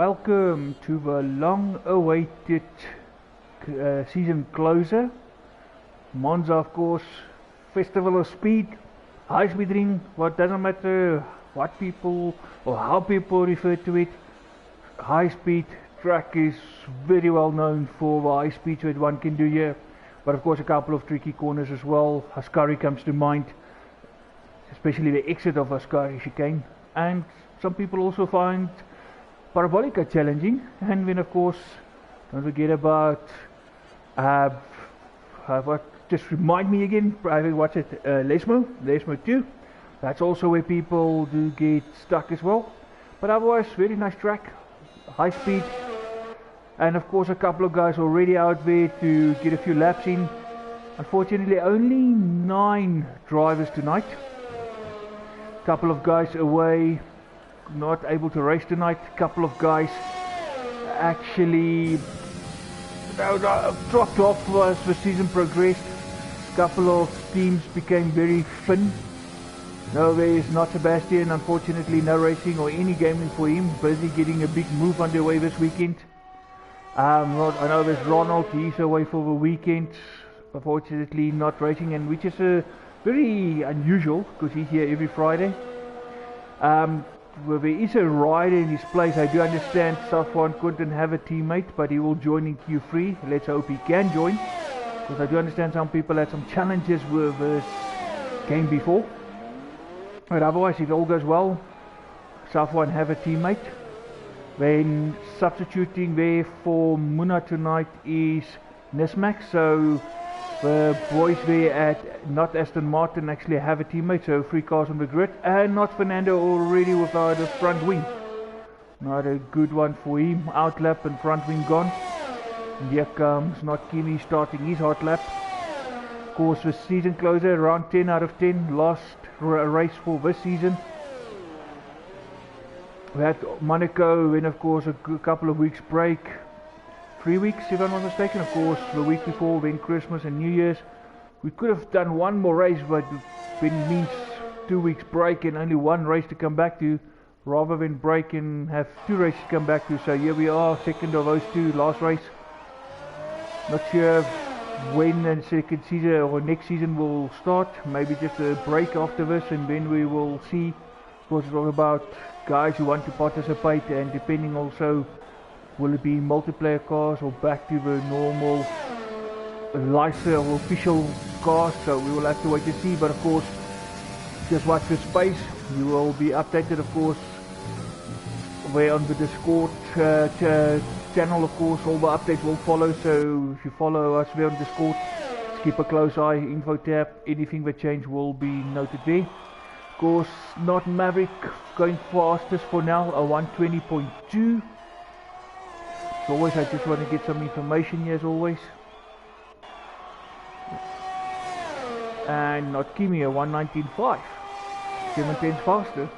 welcome to the long-awaited season closer. Monza, of course, Festival of Speed, high-speed ring. What doesn't matter what people or how people refer to it. High-speed track is very well known for the high speeds that one can do here, but of course a couple of tricky corners as well. Ascari comes to mind, especially the exit of Ascari chicane, and some people also find Parabolica challenging. And then of course don't forget about what just remind me again, what's it, Lesmo 2. That's also where people do get stuck as well, but otherwise very nice track, high speed, and of course a couple of guys already out there to get a few laps in. Unfortunately only 9 drivers tonight, couple of guys away, not able to race tonight. Couple of guys actually dropped off as the season progressed. Couple of teams became very thin. No, there is not Sebastian, unfortunately no racing or any gaming for him, busy getting a big move underway this weekend. I know there's Ronald, he's away for the weekend, unfortunately not racing, and which is very unusual because he's here every Friday. Well, there is a rider in his place. I do understand Safwan couldn't have a teammate, but he will join in Q3. Let's hope he can join, because I do understand some people had some challenges with this game before. But otherwise, if all goes well, Safwan have a teammate. Then substituting there for Muna tonight is Nismax, so the boys there at not Aston Martin actually have a teammate, so 3 cars on the grid, and not Fernando already without a front wing. Not a good one for him, out lap and front wing gone. And here comes Not Kimi starting his hot lap. Of course the season closer, around 10 out of 10, last race for this season. We had Monaco, then of course a couple of weeks break. 3 weeks if I'm not mistaken, of course the week before, then Christmas and New Year's. We could have done one more race, but it means 2 weeks break and only 1 race to come back to, rather than break and have 2 races to come back to. So here we are, second of those 2, last race. Not sure when the second season or next season will start, maybe just a break after this, and then we will see. Of course it's all about guys who want to participate, and depending also, will it be multiplayer cars or back to the normal license or official cars? So we will have to wait to see, but of course just watch the space. You will be updated of course where on the Discord channel, of course all the updates will follow, so if you follow us there on Discord, just keep a close eye, info tab, anything that change will be noted there. Of course not Maverick going fastest for now, a 120.2. As always, I just want to get some information here as always. And Not Kimi, a 119.5, 7 tenths faster.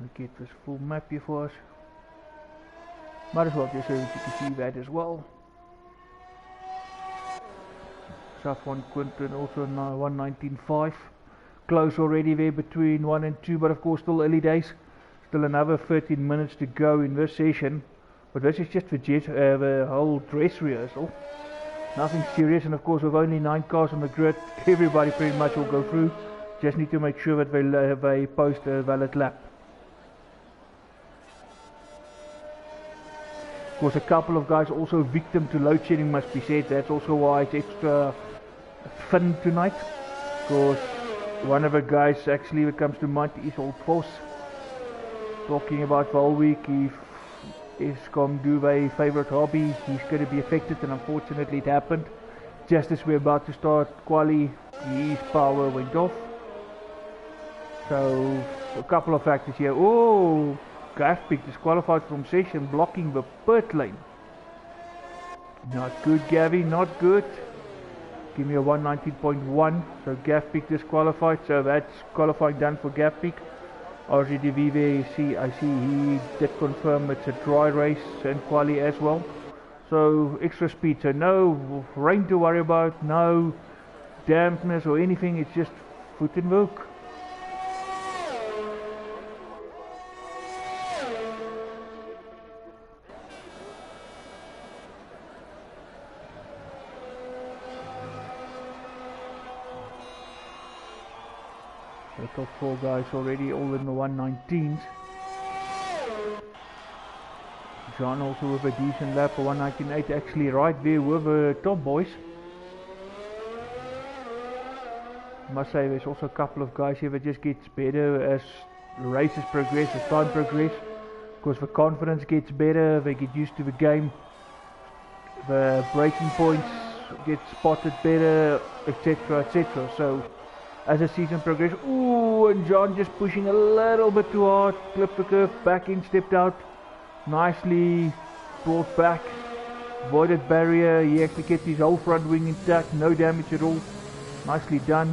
I'll get this full map here for us. Might as well just so that you can see that as well. Safwan Quinton also 119.5. Close already there between 1 and 2, but of course still early days. Still another 13 minutes to go in this session, but this is just the whole dress rehearsal, nothing serious. And of course with only 9 cars on the grid, everybody pretty much will go through. Just need to make sure that they post a valid lap. Of course a couple of guys also victim to load shedding, must be said. That's also why it's extra thin tonight, because one of the guys actually that comes to mind is Old Force, talking about the whole week if Eskom do their favourite hobby, he's going to be affected, and unfortunately it happened. Just as we're about to start quali, his power went off. So a couple of factors here. Oh, Gaffpick disqualified from session, blocking the pit lane. Not good, Gavi, not good. Give me a 119.1, so Gaffpick disqualified, so that's qualifying done for Gaffpick. RGDV, I see he did confirm it's a dry race and quali as well. So extra speed, so no rain to worry about, no dampness or anything, it's just foot and work. The top 4 guys already all in the 119s. John also with a decent lap, 198, actually right there with the top boys. Must say there's also a couple of guys here that just gets better as the races progress, as time progress. Of course the confidence gets better, they get used to the game, the braking points get spotted better, etc, etc. So as the season progresses, ooh, and John just pushing a little bit too hard, clipped the curve, back in, stepped out, nicely brought back, avoided barrier, he actually kept his whole front wing intact, no damage at all, nicely done,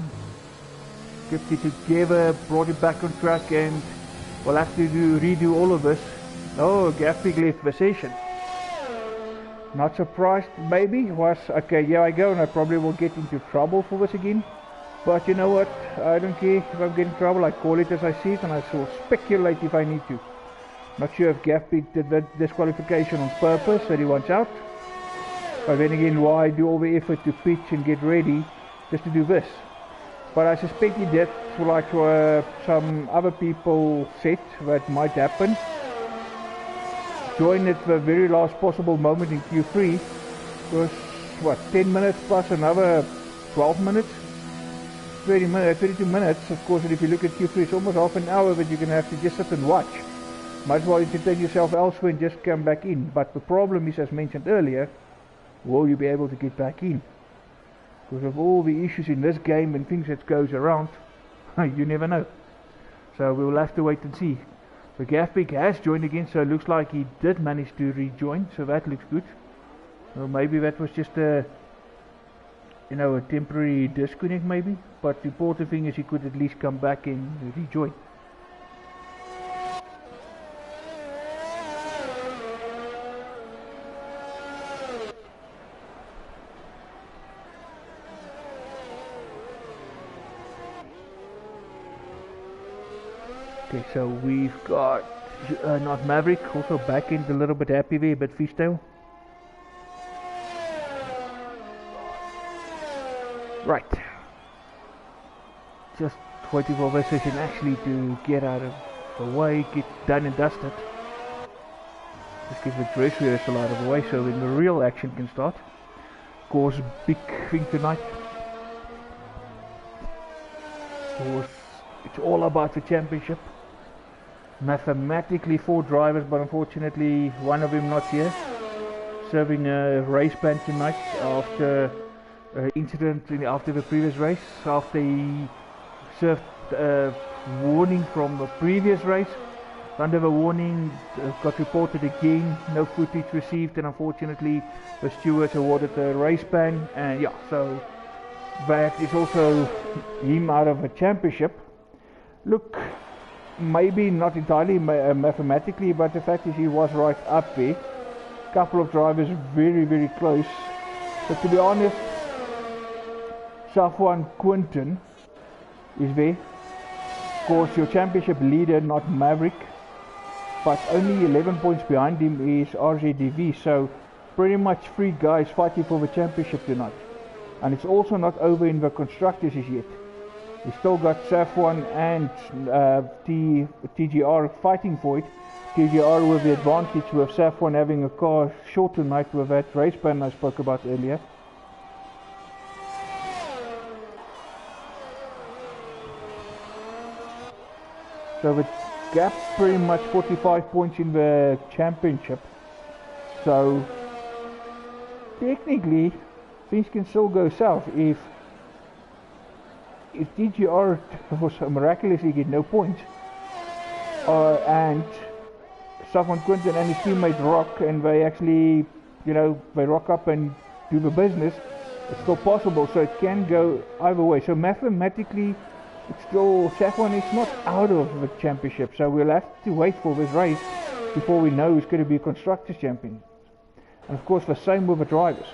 kept it together, brought it back on track, and we'll have to redo all of this. Oh, Gaffig left the session. Not surprised, maybe, was, okay, here I go, and I probably will get into trouble for this again. But you know what, I don't care if I'm getting in trouble, I call it as I see it, and I will speculate if I need to. Not sure if Gaffig did that disqualification on purpose, that he wants out. But then again, why do all the effort to pitch and get ready just to do this? But I suspect he did, like some other people said, that might happen. Join at the very last possible moment in Q3. Was what, 10 minutes plus another 12 minutes? 32 minutes, of course, and if you look at Q3, it's almost half an hour that you're going to have to just sit and watch. Might as well entertain yourself elsewhere and just come back in. But the problem is, as mentioned earlier, will you be able to get back in? Because of all the issues in this game and things that goes around, you never know. So we'll have to wait and see. The Gaffig has joined again, so it looks like he did manage to rejoin, so that looks good. Well, maybe that was just a temporary disconnect maybe, but the important thing is he could at least come back and rejoin. Okay, so we've got not Maverick, also back end a little bit happy there, but fishtail. Right, just waiting for this session actually to get out of the way, get done and dusted. Just get the dress rehearsal out of the way so then the real action can start. Of course, big thing tonight. Of course, it's all about the championship. Mathematically 4 drivers, but unfortunately one of them not here. Serving a race ban tonight after incident after the previous race, after he served warning from the previous race. Under the warning, got reported again, no footage received, and unfortunately the stewards awarded the race ban, and yeah, so that is also him out of a championship. Look, maybe not entirely mathematically, but the fact is he was right up there. Couple of drivers very, very close. But to be honest, Safwan Quinton is there. Of course, your championship leader, not Maverick, but only 11 points behind him is RZDV. So pretty much 3 guys fighting for the championship tonight. And it's also not over in the constructors as yet. We still got Safwan and TGR fighting for it. TGR with the advantage with Safwan having a car short tonight with that race ban I spoke about earlier. So the gap pretty much 45 points in the championship. So technically things can still go south if TGR was miraculously get no points and Safwan Quinton and his teammate rock, and they actually, they rock up and do the business, it's still possible, so it can go either way. So mathematically, it's still, Safwan is not out of the championship, so we'll have to wait for this race before we know who's going to be Constructors champion. And of course the same with the drivers.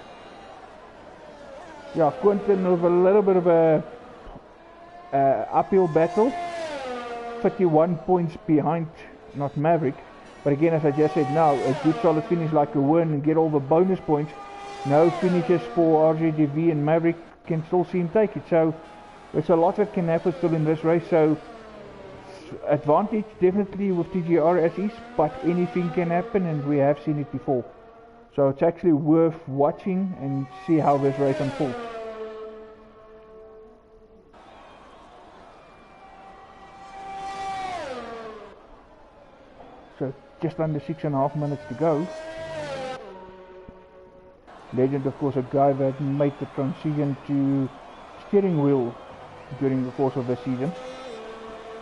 Yeah, Quinton with a little bit of a uphill battle, 51 points behind, not Maverick. But again, as I just said, now a good solid finish like a win and get all the bonus points. No finishes for RZDV and Maverick can still see him take it. So there's a lot that can happen still in this race. So advantage definitely with TGR as is, but anything can happen and we have seen it before. So it's actually worth watching and see how this race unfolds. So just under 6.5 minutes to go. Legend, of course, a guy that made the transition to steering wheel during the course of the season.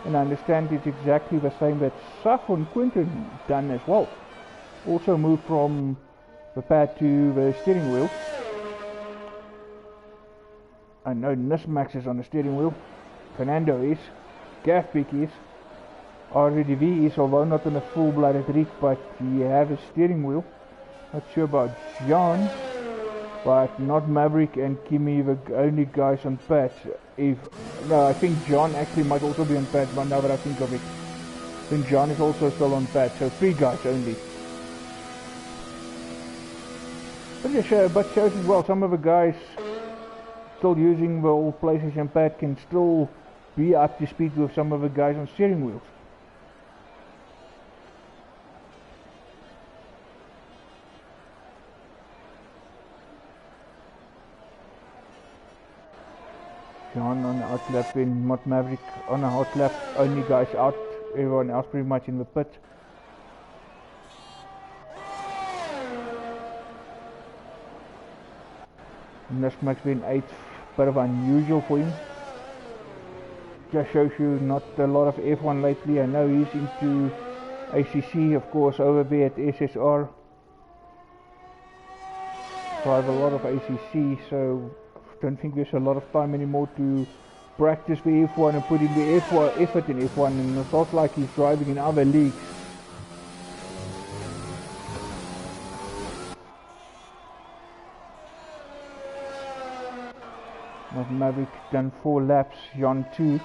And I understand it's exactly the same that Safon Quinton done as well. Also moved from the pad to the steering wheel. I know Nismax is on the steering wheel. Fernando is. Gafbik is. RDV is, although not on a full-blooded rig, but he has a steering wheel. Not sure about John, but not Maverick and Kimi, the only guys on pads. No, I think John actually might also be on pads, but now that I think of it, I think John is also still on pads, so 3 guys only. But shows as well, some of the guys still using the old PlayStation pad can still be up to speed with some of the guys on steering wheels. John on the out lap and not Maverick on a hot lap, only guys out, everyone else pretty much in the pit. Nismax being 8th, bit of unusual for him. Just shows you not a lot of F1 lately. I know he's into ACC, of course, over there at SSR. Drive a lot of ACC, so don't think there's a lot of time anymore to practice the F1 and put in the F1 effort in F1, and it's not like he's driving in other leagues. Not Maverick done 4 laps, John 2.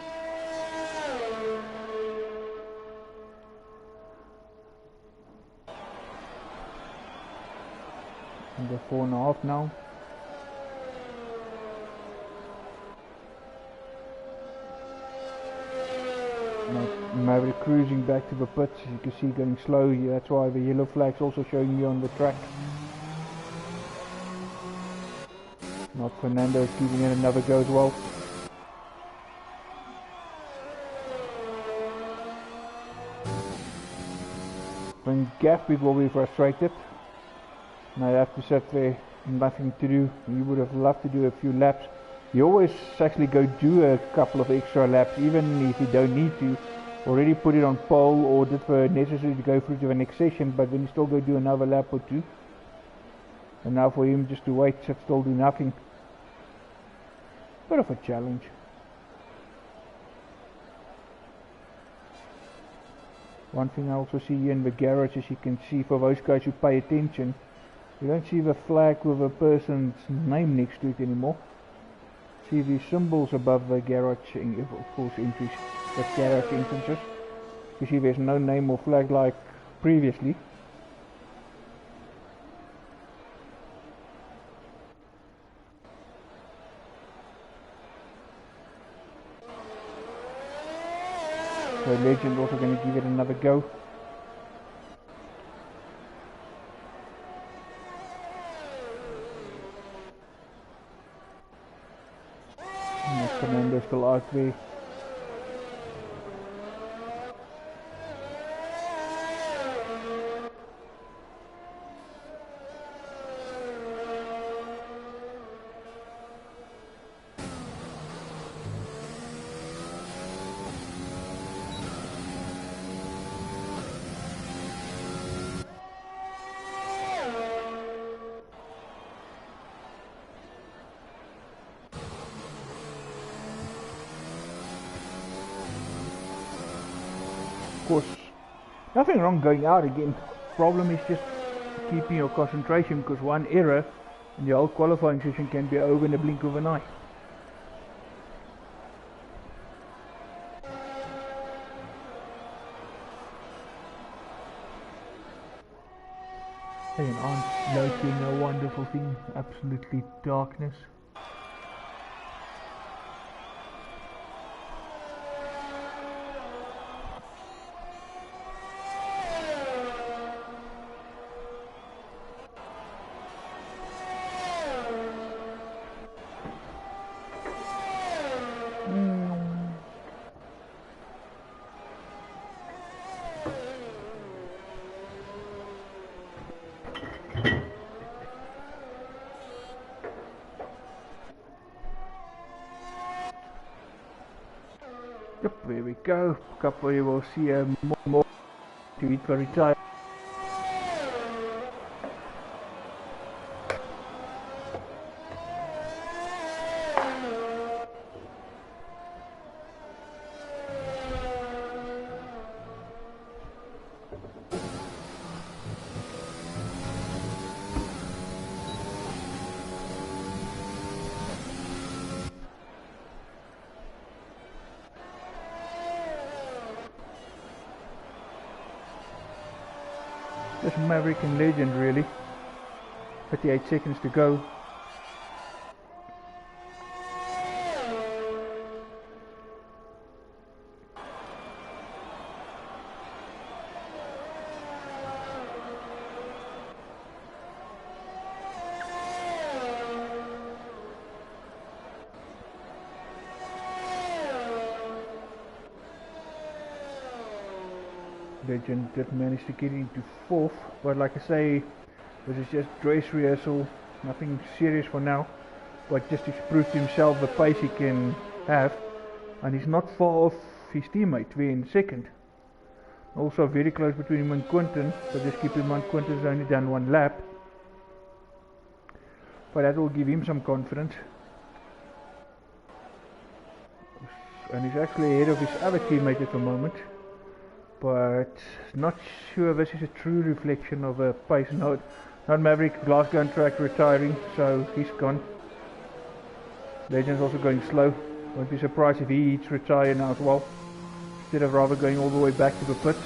Under 4.5 now. Maverick cruising back to the pits, as you can see going slow here, that's why the yellow flag's also showing you on the track. Not Fernando giving it another go as well. When Gafbik will be frustrated, and I have to sit there, nothing to do. He would have loved to do a few laps. You always actually go do a couple of extra laps, even if you don't need to. Already put it on pole or did the necessary to go through to the next session, but then you still go do another lap or 2. And now for him just to wait, sit still, do nothing. Bit of a challenge. One thing I also see here in the garage, as you can see, for those guys who pay attention, you don't see the flag with a person's name next to it anymore. See the symbols above the garage, of course, entries, the garage entrances. You see there's no name or flag like previously. So Legend also going to give it another go. Fernando still out there. Of course, nothing wrong going out again. Problem is just keeping your concentration, because one error and the whole qualifying session can be over in a blink of an eye. Hey, and aren't lighting a wonderful thing? Absolutely darkness. Yep, there we go. Couple you will see more to eat for retire. Just Maverick and Legend really. 38 seconds to go. Legend did manage to get into 4th, but like I say, this is just dress rehearsal, nothing serious for now, but just to prove to himself the pace he can have, and he's not far off his teammate, we're in 2nd. Also very close between him and Quinton, but just keep in mind Quinton's only done 1 lap, but that will give him some confidence. And he's actually ahead of his other teammate at the moment. But not sure this is a true reflection of a pace. No, not Maverick, Glasgow on track retiring, so he's gone. Legend's also going slow. Won't be surprised if he eats retire now as well, instead of rather going all the way back to the pits.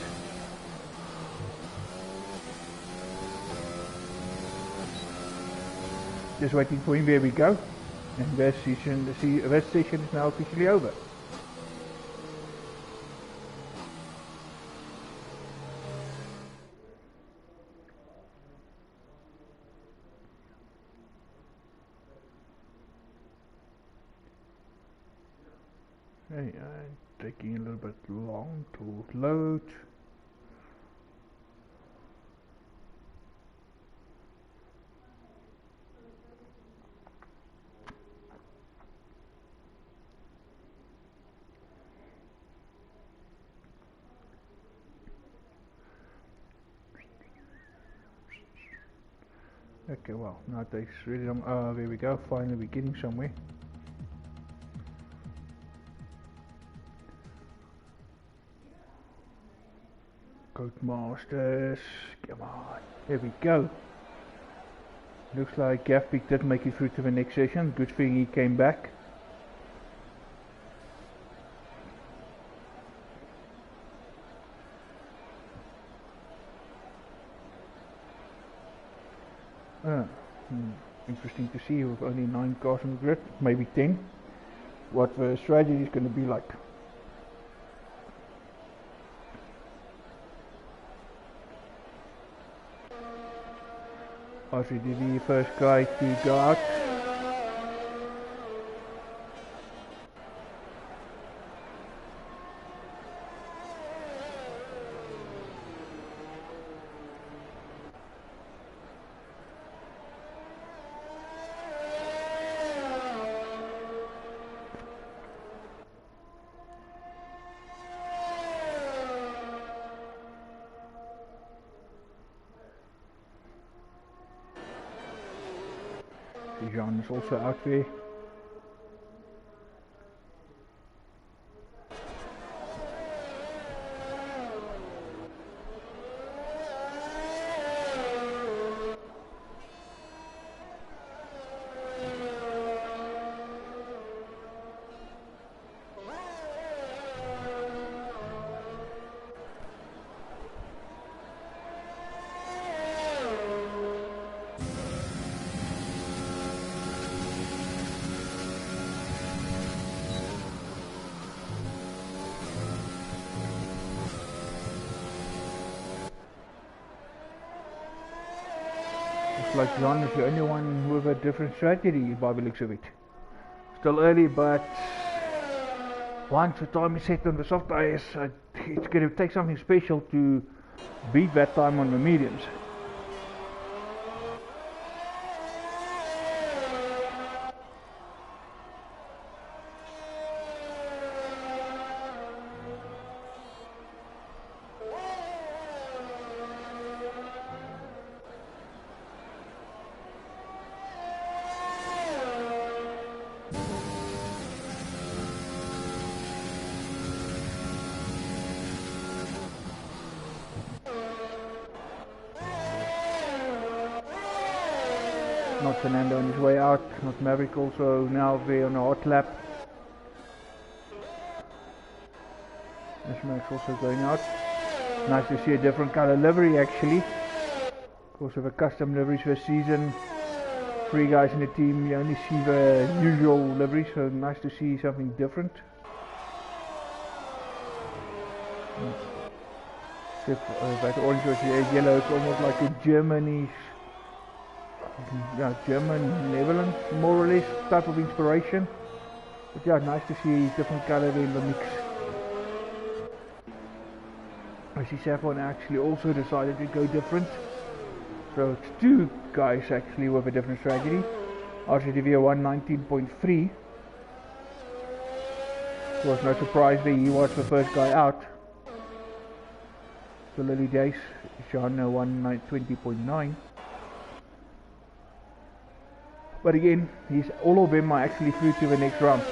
Just waiting for him, there we go. And this session is now officially over. Hey, taking a little bit long to load. Okay, well, now it takes really long. There we go, finally we're getting somewhere. Codemasters, come on, there we go. Looks like Gavpik did make it through to the next session. Good thing he came back. Interesting to see with only 9 cars on the grid, maybe 10, what the strategy is going to be like. RCD, the first guy to go out. Jean is also out there. like John is the only one with a different strategy by the looks of it. Still early, but once the time is set on the soft tires, it's going to take something special to beat that time on the mediums. Not Fernando on his way out, not Maverick also now there on a hot lap. This Max also going out. Nice to see a different color livery actually. Of course with a custom liveries this season. 3 guys in the team, you only see the usual livery, so nice to see something different. That orange was yellow, it's almost like a Germany. Yeah, German, Netherlands, more or less type of inspiration. But yeah, nice to see different colour in the mix. I see Saffron actually also decided to go different. So it's 2 guys actually with a different strategy. RCDV 119.3. Was no surprise that he was the first guy out. So Lily Days, Sean 120.9. But again, all of them are actually through to the next round.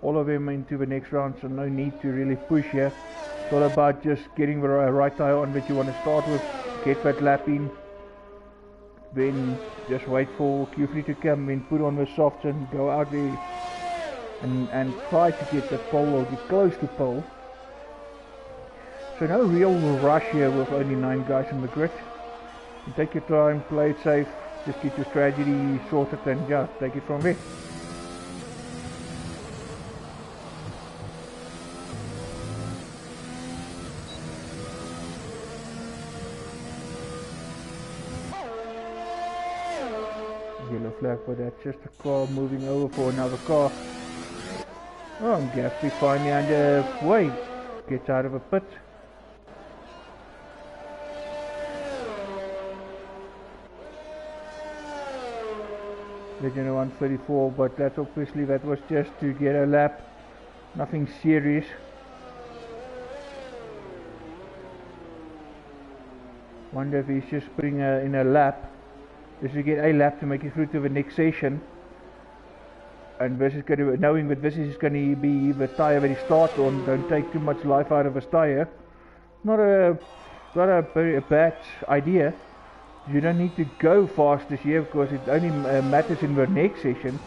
All of them into the next round, so no need to really push here. It's all about just getting the right tire on that you want to start with, get that lap in, then just wait for Q3 to come, then put on the softs and go out there and try to get the pole or get close to pole. So no real rush here with only 9 guys in the grid. You take your time, play it safe, just get your strategy sorted and yeah, take it from there. Yellow flag for that, just a car moving over for another car. Oh, Gatsby finally underway, gets out of a pit. Legend 134, but that's obviously that was just to get a lap, nothing serious. Wonder if he's just putting in a lap just to get a lap to make it through to the next session. And this is going to, knowing that this is going to be the tyre that he starts on, don't take too much life out of his tyre. Not a very bad idea. You don't need to go fast this year because it only matters in the next session.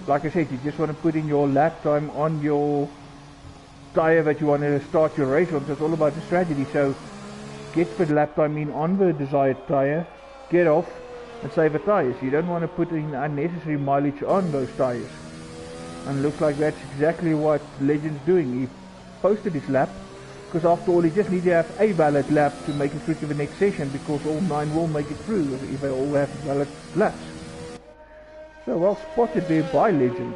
Like I said, you just want to put in your lap time on your tyre that you want to start your race on. So it's all about the strategy. So get the lap time in on the desired tyre, get off and save the tyres. You don't want to put in unnecessary mileage on those tyres. And it looks like that's exactly what Legend's doing. He posted his lap. Because after all, he just needs to have a valid lap to make it through to the next session, because all 9 will make it through if they all have valid laps. So well spotted there by Legend.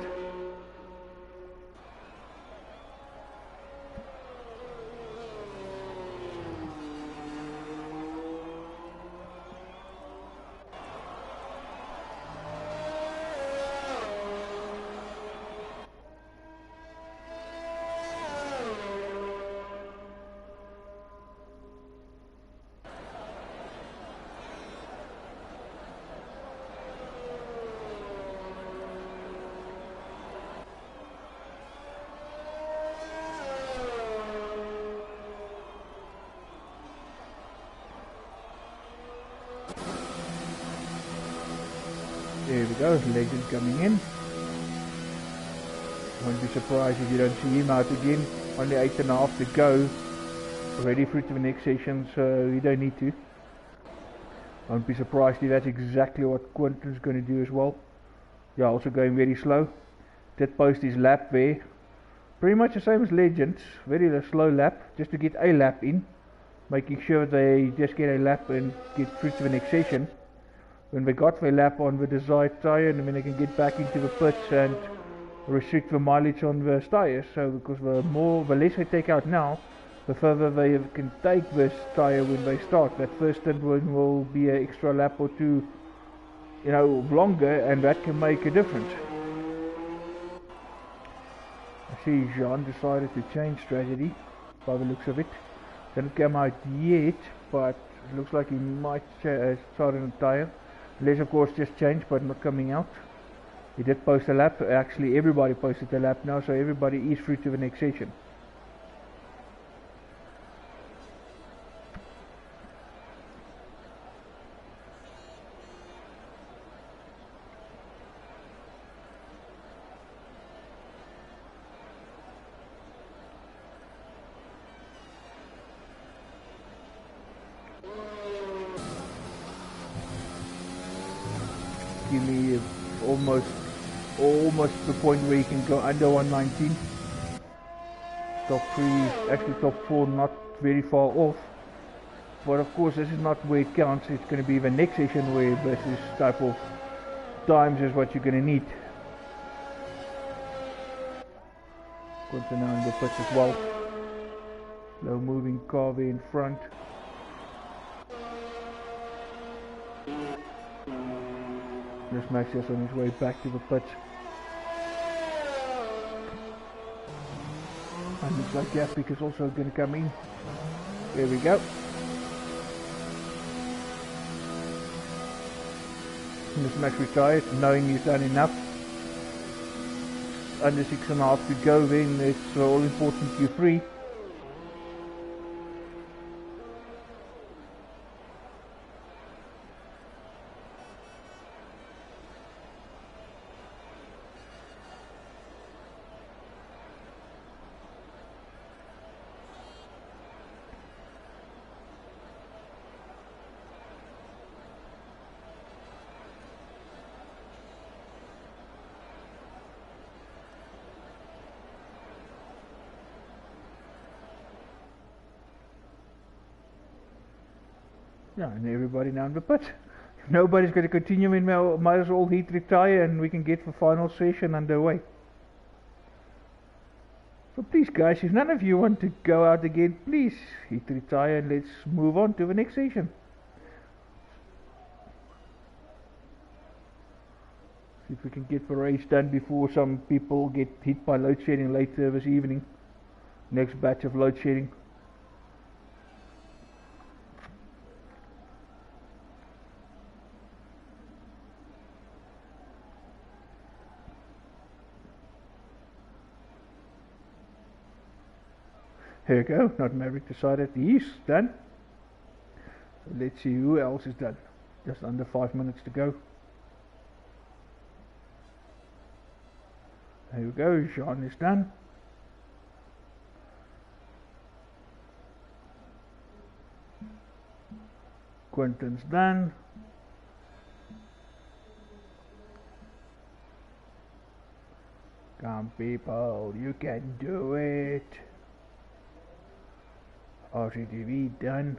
There we go, Legend coming in. Won't be surprised if you don't see him out again. Only 8.5 to go. Already through to the next session, so you don't need to. Won't be surprised if that's exactly what Quentin's going to do as well. Yeah, also going very slow. Did post his lap there. Pretty much the same as Legends. Very slow lap, just to get a lap in. making sure they just get a lap and get through to the next session. When they got their lap on the desired tyre, and then they can get back into the pits and restrict the mileage on the tyres. So because the less they take out now, the further they can take this tyre when they start. That first stint will be an extra lap or two, longer, and that can make a difference. I see Jean decided to change strategy by the looks of it. Didn't come out yet, but it looks like he might start on a tyre. Les of course just changed, but not coming out. He did post a lap. Actually everybody posted a lap now, so everybody is through to the next session. Give me almost the point where you can go under 119. Top 3, actually top 4, not very far off. But of course this is not where it counts. It's going to be the next session where this type of times is what you're going to need. Quentin now in the pits as well. Slow moving car there in front. There's Max just on his way back to the pits. And looks like Jasper is also going to come in. There we go. And this Max retired, knowing he's done enough. Under 6.5 to go, then it's all important Q3. Yeah, and everybody now in the pit. If nobody's going to continue, we might as well heat retire and we can get the final session underway. So please guys, if none of you want to go out again, please heat retire and let's move on to the next session. See if we can get the race done before some people get hit by load shedding later this evening. Next batch of load shedding. Here we go, not Maverick decided he's done. So let's see who else is done. Just under 5 minutes to go. There we go, Jean is done. Quentin's done. Come people, you can do it. RTTV done.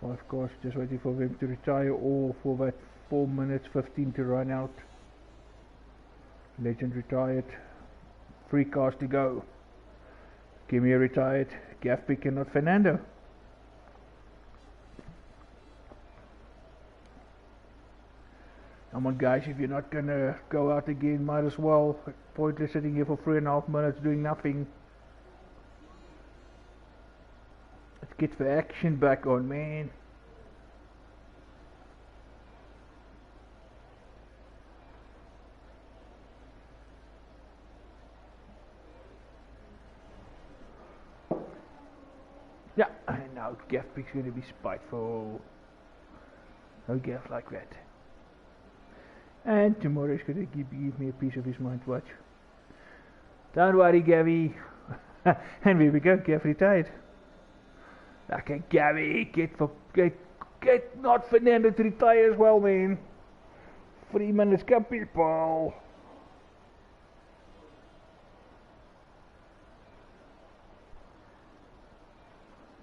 Five cars just waiting for them to retire or for that 4 minutes 15 to run out. Legend retired. 3 cars to go. Kimi retired. Gaff Pick and not Fernando. Come on guys, if you're not gonna go out again, might as well. Pointless sitting here for 3.5 minutes doing nothing. Let's get the action back on, man. Yeah, and now Gaff Pick's gonna be spiteful. No Gaff like that. And tomorrow is going to give me a piece of his mind. Watch. Don't worry, Gabby. And there we go. Gav retired. Okay, Gabby, get Get not Fernando to retire as well, man. 3 minutes, come people.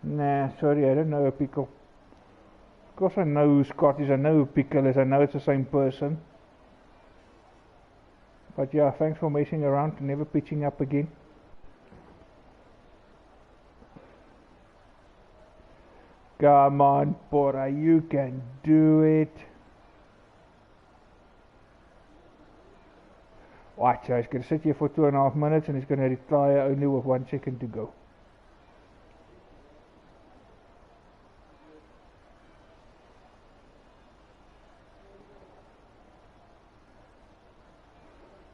Nah, sorry, I don't know a pickle. Of course I know who Scott is, I know who Pickle is, I know it's the same person. But yeah, thanks for messing around and never pitching up again. Come on, Bora, you can do it. Watch, he's going to sit here for 2.5 minutes and he's going to retire only with 1 second to go.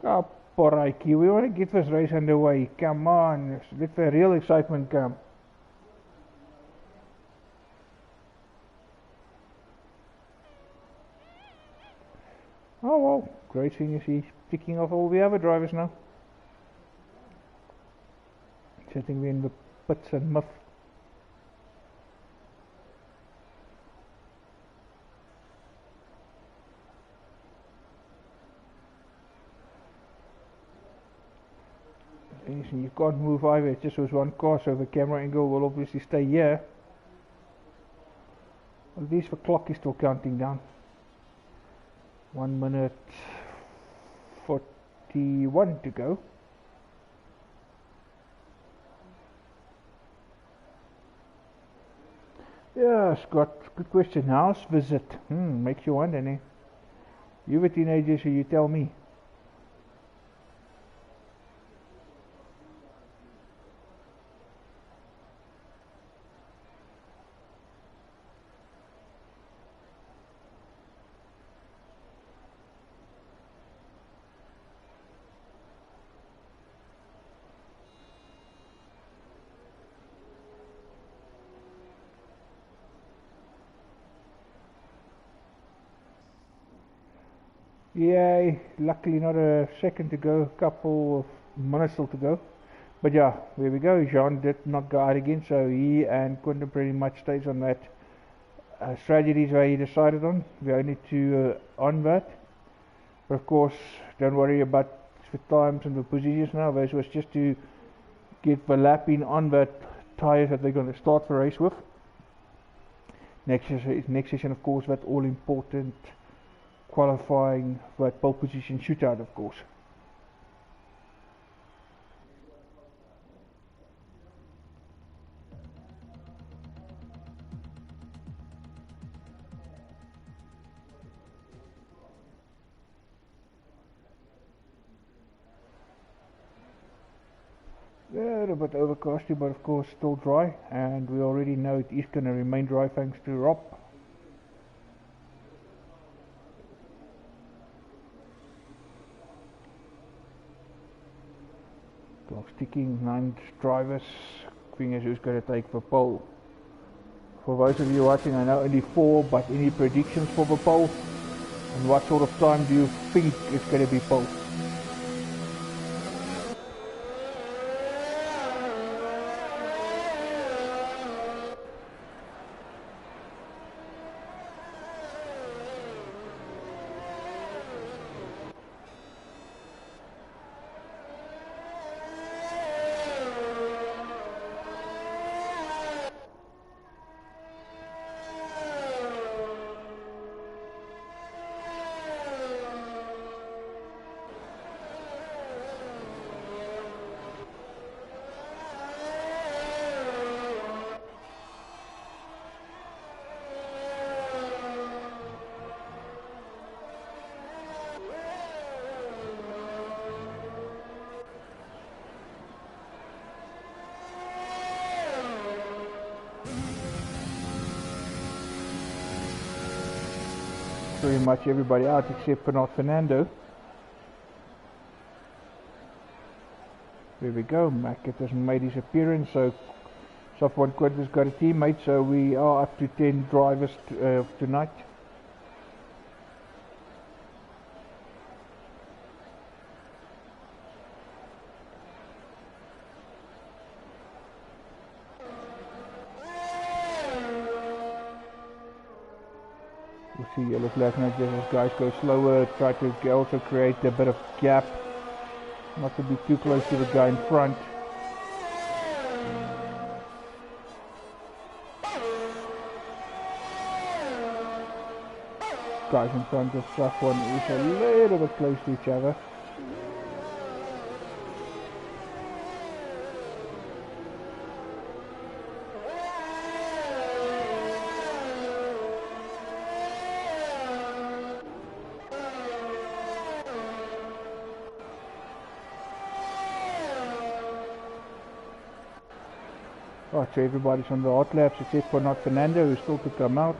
Oh, Poraiki, we want to get this race underway. Come on, let the real excitement come. Oh well, great thing is he's picking off all the other drivers now. Sitting there in the pits and muff. You can't move either, it just was one car, so the camera angle will obviously stay here. At least the clock is still counting down. 1 minute 41 to go. Yeah, Scott, good question. House visit. Makes you wonder, eh? You were teenagers, so you tell me. Yeah, luckily not a second to go, a couple of minutes still to go. But yeah, there we go. Jean did not go out again, so he and Quentin pretty much stays on that strategies where he decided on. The only two on that. But of course, don't worry about the times and the positions now. This was just to get the lap in on that tyres that they're going to start the race with. Next session, of course, that all important qualifying that pole position shootout, of course. Yeah, a bit overcasty, but of course still dry, and we already know it is going to remain dry thanks to Rob. Clock's ticking, 9 drivers. Thing is, who's going to take the pole? For those of you watching, I know only 4, but any predictions for the pole? And what sort of time do you think it's going to be pole? Pretty much everybody out except for not Fernando. There we go, Mackett has made his appearance, so Software Quinter's got a teammate, so we are up to 10 drivers tonight. see yellow flag now, just as guys go slower, try to also create a bit of gap, not to be too close to the guy in front. Guys in front of Safwan is a little bit close to each other. Right, so everybody's on the hot laps except for not Fernando, who's still to come out.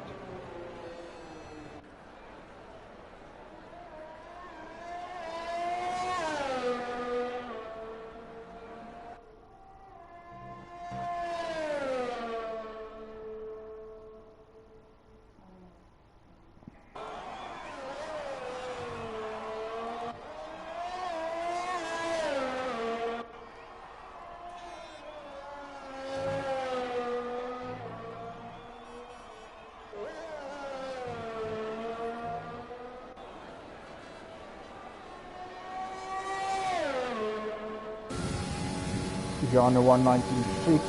John 196,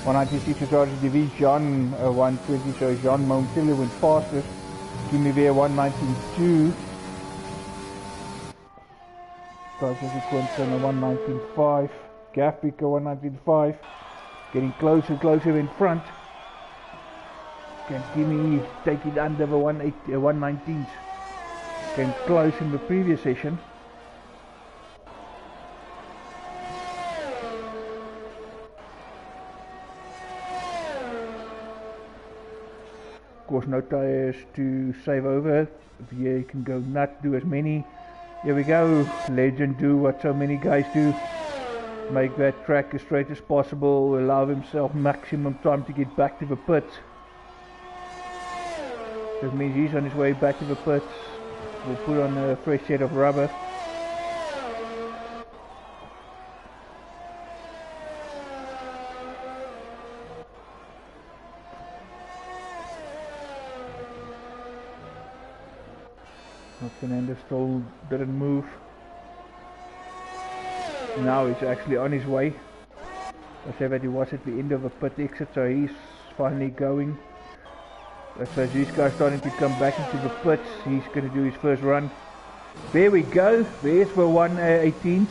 196 is already Division, John 120, so John momentarily went fastest. Kimi there 192. Carson Quinton 195. Gaff Picker 195. Getting closer and closer in front. Can Kimi take it under the 119s? Came close in the previous session. Of course, no tires to save over. Here you can go nuts, do as many. Here we go, legend do what so many guys do. Make that track as straight as possible, allow himself maximum time to get back to the pits. That means he's on his way back to the pits. We'll put on a fresh set of rubber. Fernando still didn't move. Now he's actually on his way. I said that he was at the end of the pit exit, so he's finally going. So these guys starting to come back into the pits. He's going to do his first run. There we go. There's the 118s.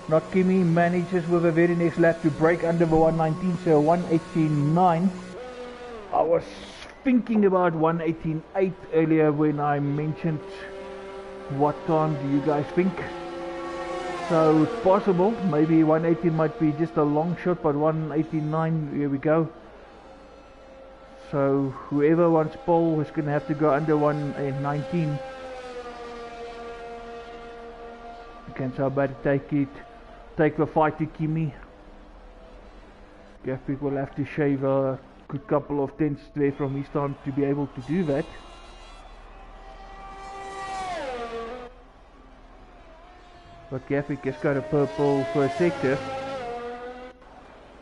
Not Kimi manages with the very next lap to break under the 119, so 118.9. I was thinking about 118.8 earlier when I mentioned what time do you guys think. So it's possible, maybe 118 might be just a long shot, but 118.9, here we go. So whoever wants pole is going to have to go under 119. Can somebody take the fight to Kimi. Gaffick will have to shave a good couple of tenths there from his time to be able to do that. But Gaffick has got a purple first sector,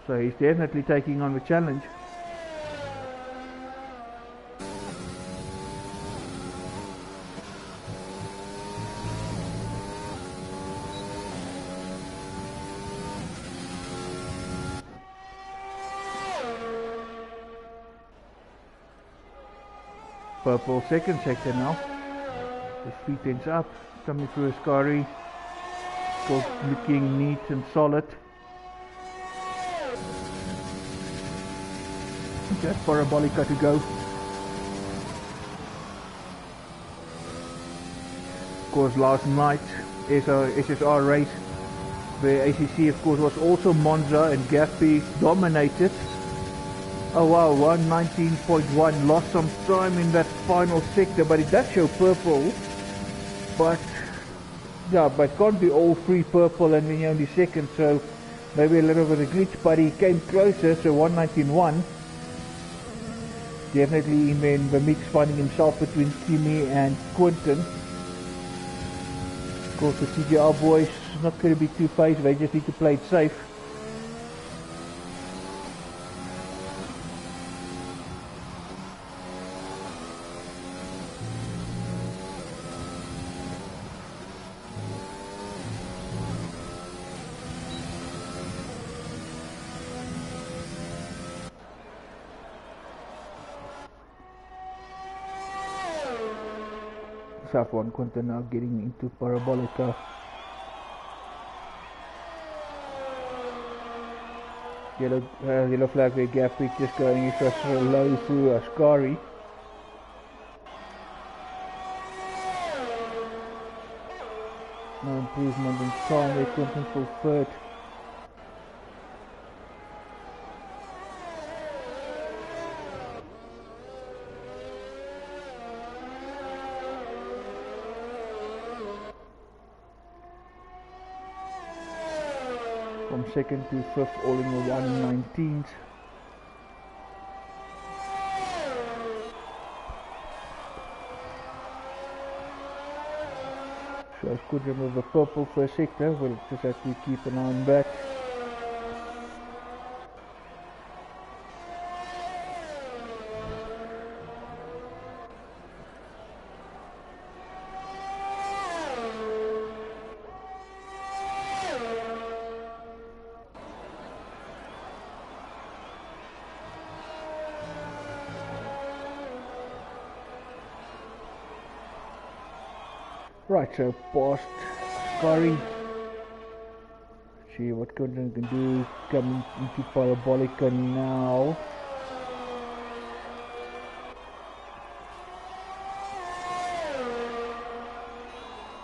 so he's definitely taking on the challenge. Purple second sector now. The 3 tenths up, coming through a Ascari. Still looking neat and solid. Just Parabolica to go. Of course, last night SSR race, the ACC of course was also Monza, and Gaffey dominated. Oh wow, 119.1, lost some time in that final sector, but it does show purple. But yeah, but can't be all 3 purple and then only second, so maybe a little bit of glitch, but he came closer, so 119.1. Definitely in the mix, finding himself between Kimi and Quinton. Of course, the CGR boys not going to be too phased, they just need to play it safe. South 1 Quinton now getting into Parabolica. Yellow flag where Gaffrey just going extra low through Ascari. No improvement in time there, Quinton for third. From second to fifth, all in the 1:19s. Shows could remove the purple for a sector. We'll just have to keep an eye on that. Right, so past Scurry. See what Quinton can do. Coming into Parabolica now.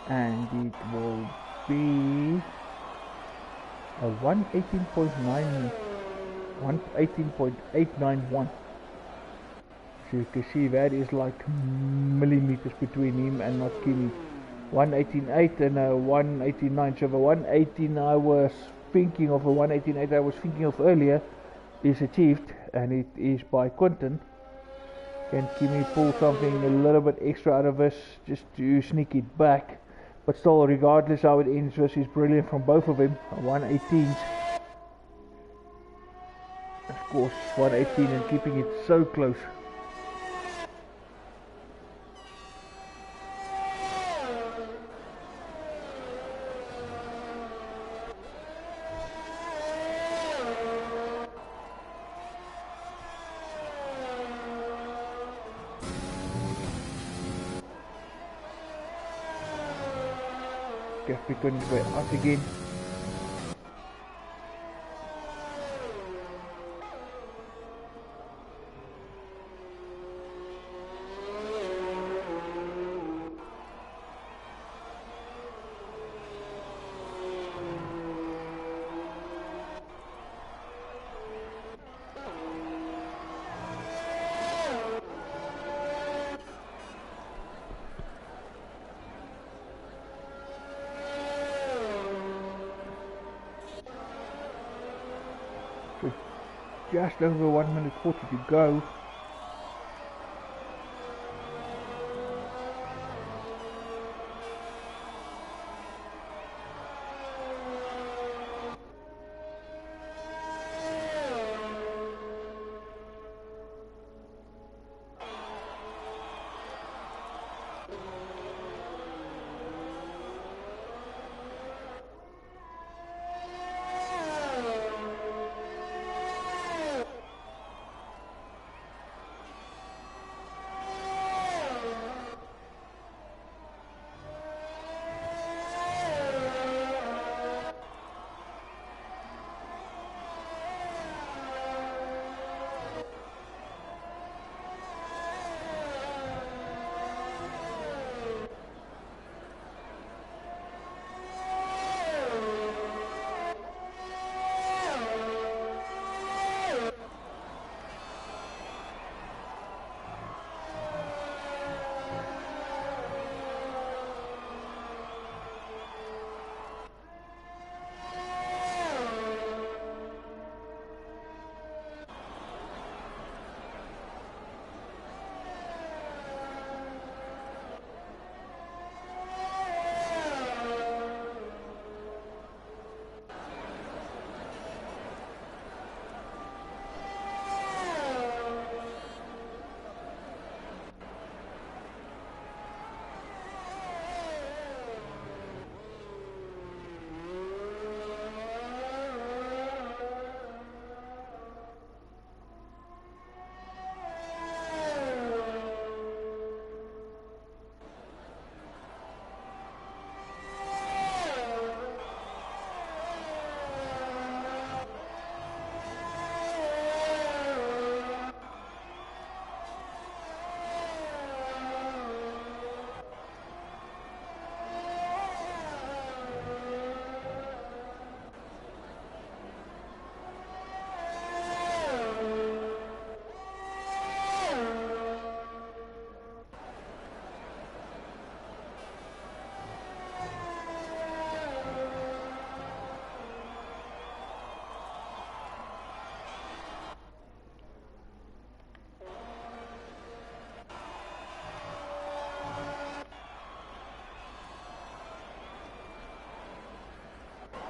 And it will be a 118.9, 118.891. So you can see that is like millimeters between him and not Kimi. 118.8 and a 189. So the 118 I was thinking of, the 118.8 I was thinking of earlier is achieved, and it is by Quinton. Can Kimi pull something a little bit extra out of this just to sneak it back? But still, regardless how it ends, this is brilliant from both of them. 118s. Of course, 118 and keeping it so close. Gaffrey couldn't go out again. Just over 1 minute 40 to go.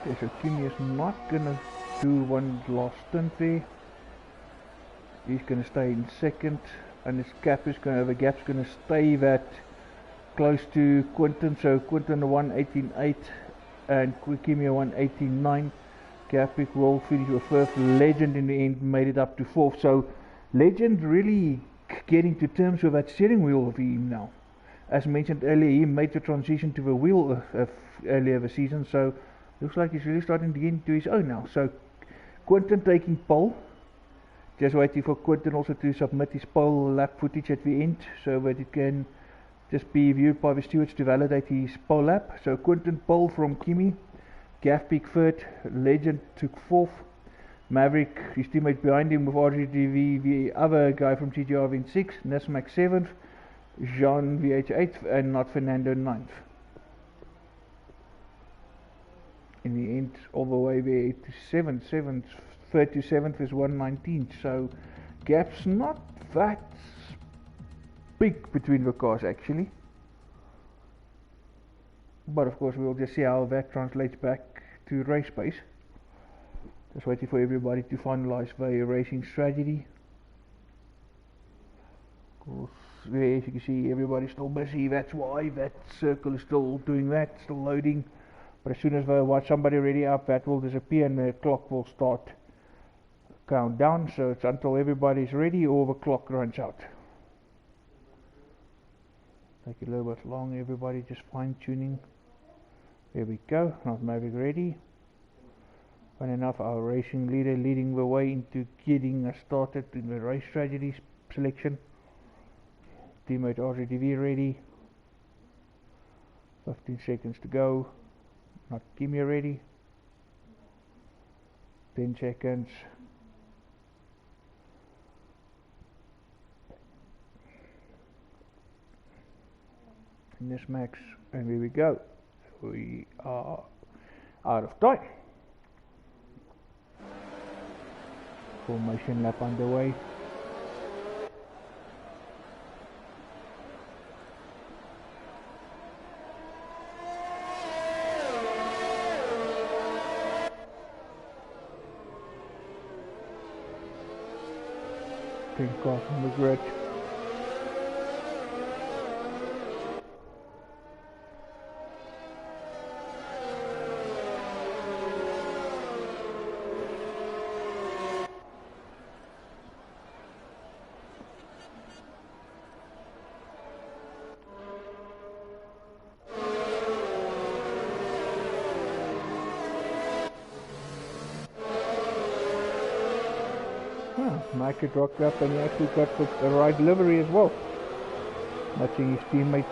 Okay, so Kimi is not gonna do one last stint there. He's gonna stay in second, and his gap's gonna stay that close to Quinton. So Quinton 1:18.8 and Kimi 1:18.9. Gapik will finish with first. Legend in the end made it up to fourth. So Legend really getting to terms with that steering wheel of him now. As mentioned earlier, he made the transition to the wheel earlier this season, so looks like he's really starting to get into his own now. So Quinton taking pole. Just waiting for Quinton also to submit his pole lap footage at the end, so that it can just be viewed by the stewards to validate his pole lap. So Quinton pole from Kimi. Gapik third. Legend took fourth. Maverick, his teammate behind him with RGTV, the other guy from GGR in 6th, Nesmac 7th, Jean VH 8th, and not Fernando 9th. In the end, all the way there to 7th, 3rd to 7th is 1:19, so gap's not that big between the cars actually. But of course we'll just see how that translates back to race pace. Just waiting for everybody to finalize their racing strategy. Of course, there, as you can see, everybody's still busy. That's why that circle is still doing that, still loading. But as soon as they watch somebody ready up, that will disappear and the clock will start countdown. So it's until everybody's ready or the clock runs out. Take a little bit long, everybody just fine tuning. There we go, now Maverick ready. And enough, our racing leader leading the way into getting us started in the race strategy selection. Teammate RGTV ready. 15 seconds to go. Not Kimi ready. 10 seconds. And this max, and here we go. We are out of time. Formation lap underway. Pink car from the grid. Mike had rocked up and he actually got the right livery as well. Matching his teammate.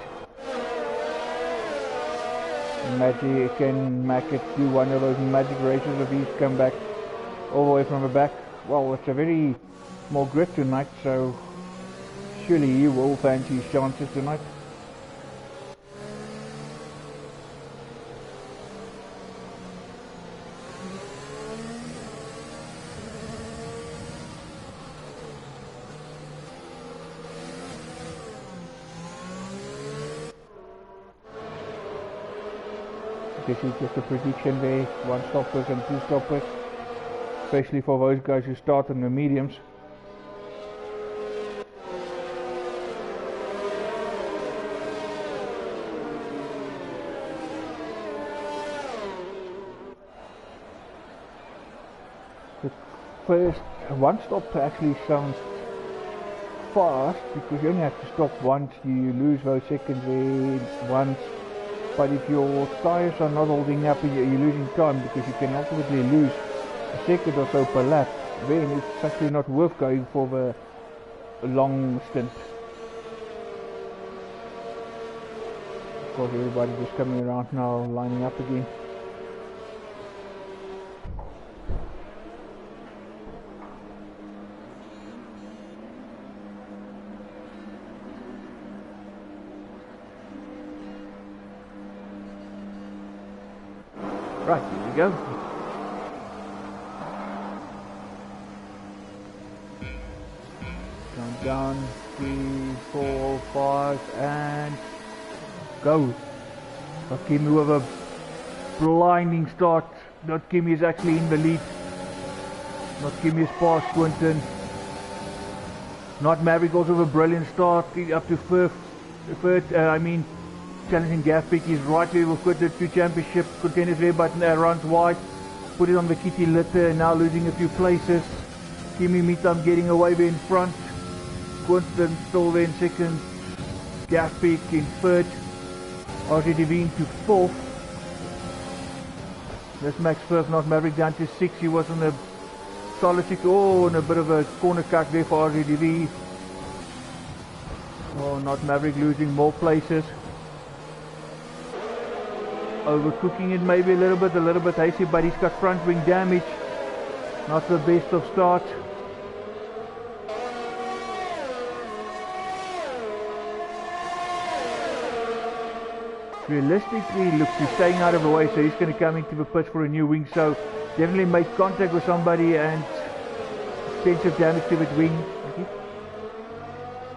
Magic, can Mackett do one of those magic races if he's come back all the way from the back? Well, it's a very small grid tonight, so surely he will fancy his chances tonight. This is just a prediction there, one stoppers and two stoppers, especially for those guys who start in the mediums. The first one stop actually sounds fast because you only have to stop once, you lose those seconds there once. But if your tyres are not holding up and you're losing time, because you can ultimately lose a second or so per lap, then it's actually not worth going for the long stint. Of course, everybody just coming around now, lining up again. Right, here we go. Countdown, 3, 4, 5, and go. Kimi with a blinding start Not Kimi is actually in the lead. Not Kimi is past Quinton. Not Maverick also with a brilliant start up to third, challenging Gaffpick. He's right there with Quinton, 2 championship contenders there, but runs wide. Put it on the kitty litter and now losing a few places. Kimi Mitam getting away there in front. Quinton still there in second. Gaffpick in third. RGDV into fourth. That's Max Firth, not Maverick, down to 6. He was on a solid 6. Oh, and a bit of a corner cut there for RGDV. Oh, not Maverick, losing more places. Overcooking it maybe a little bit hasty, but he's got front wing damage. Not the best of start. Realistically, looks he's staying out of the way, so he's going to come into the pitch for a new wing. So definitely make contact with somebody and extensive damage to that wing.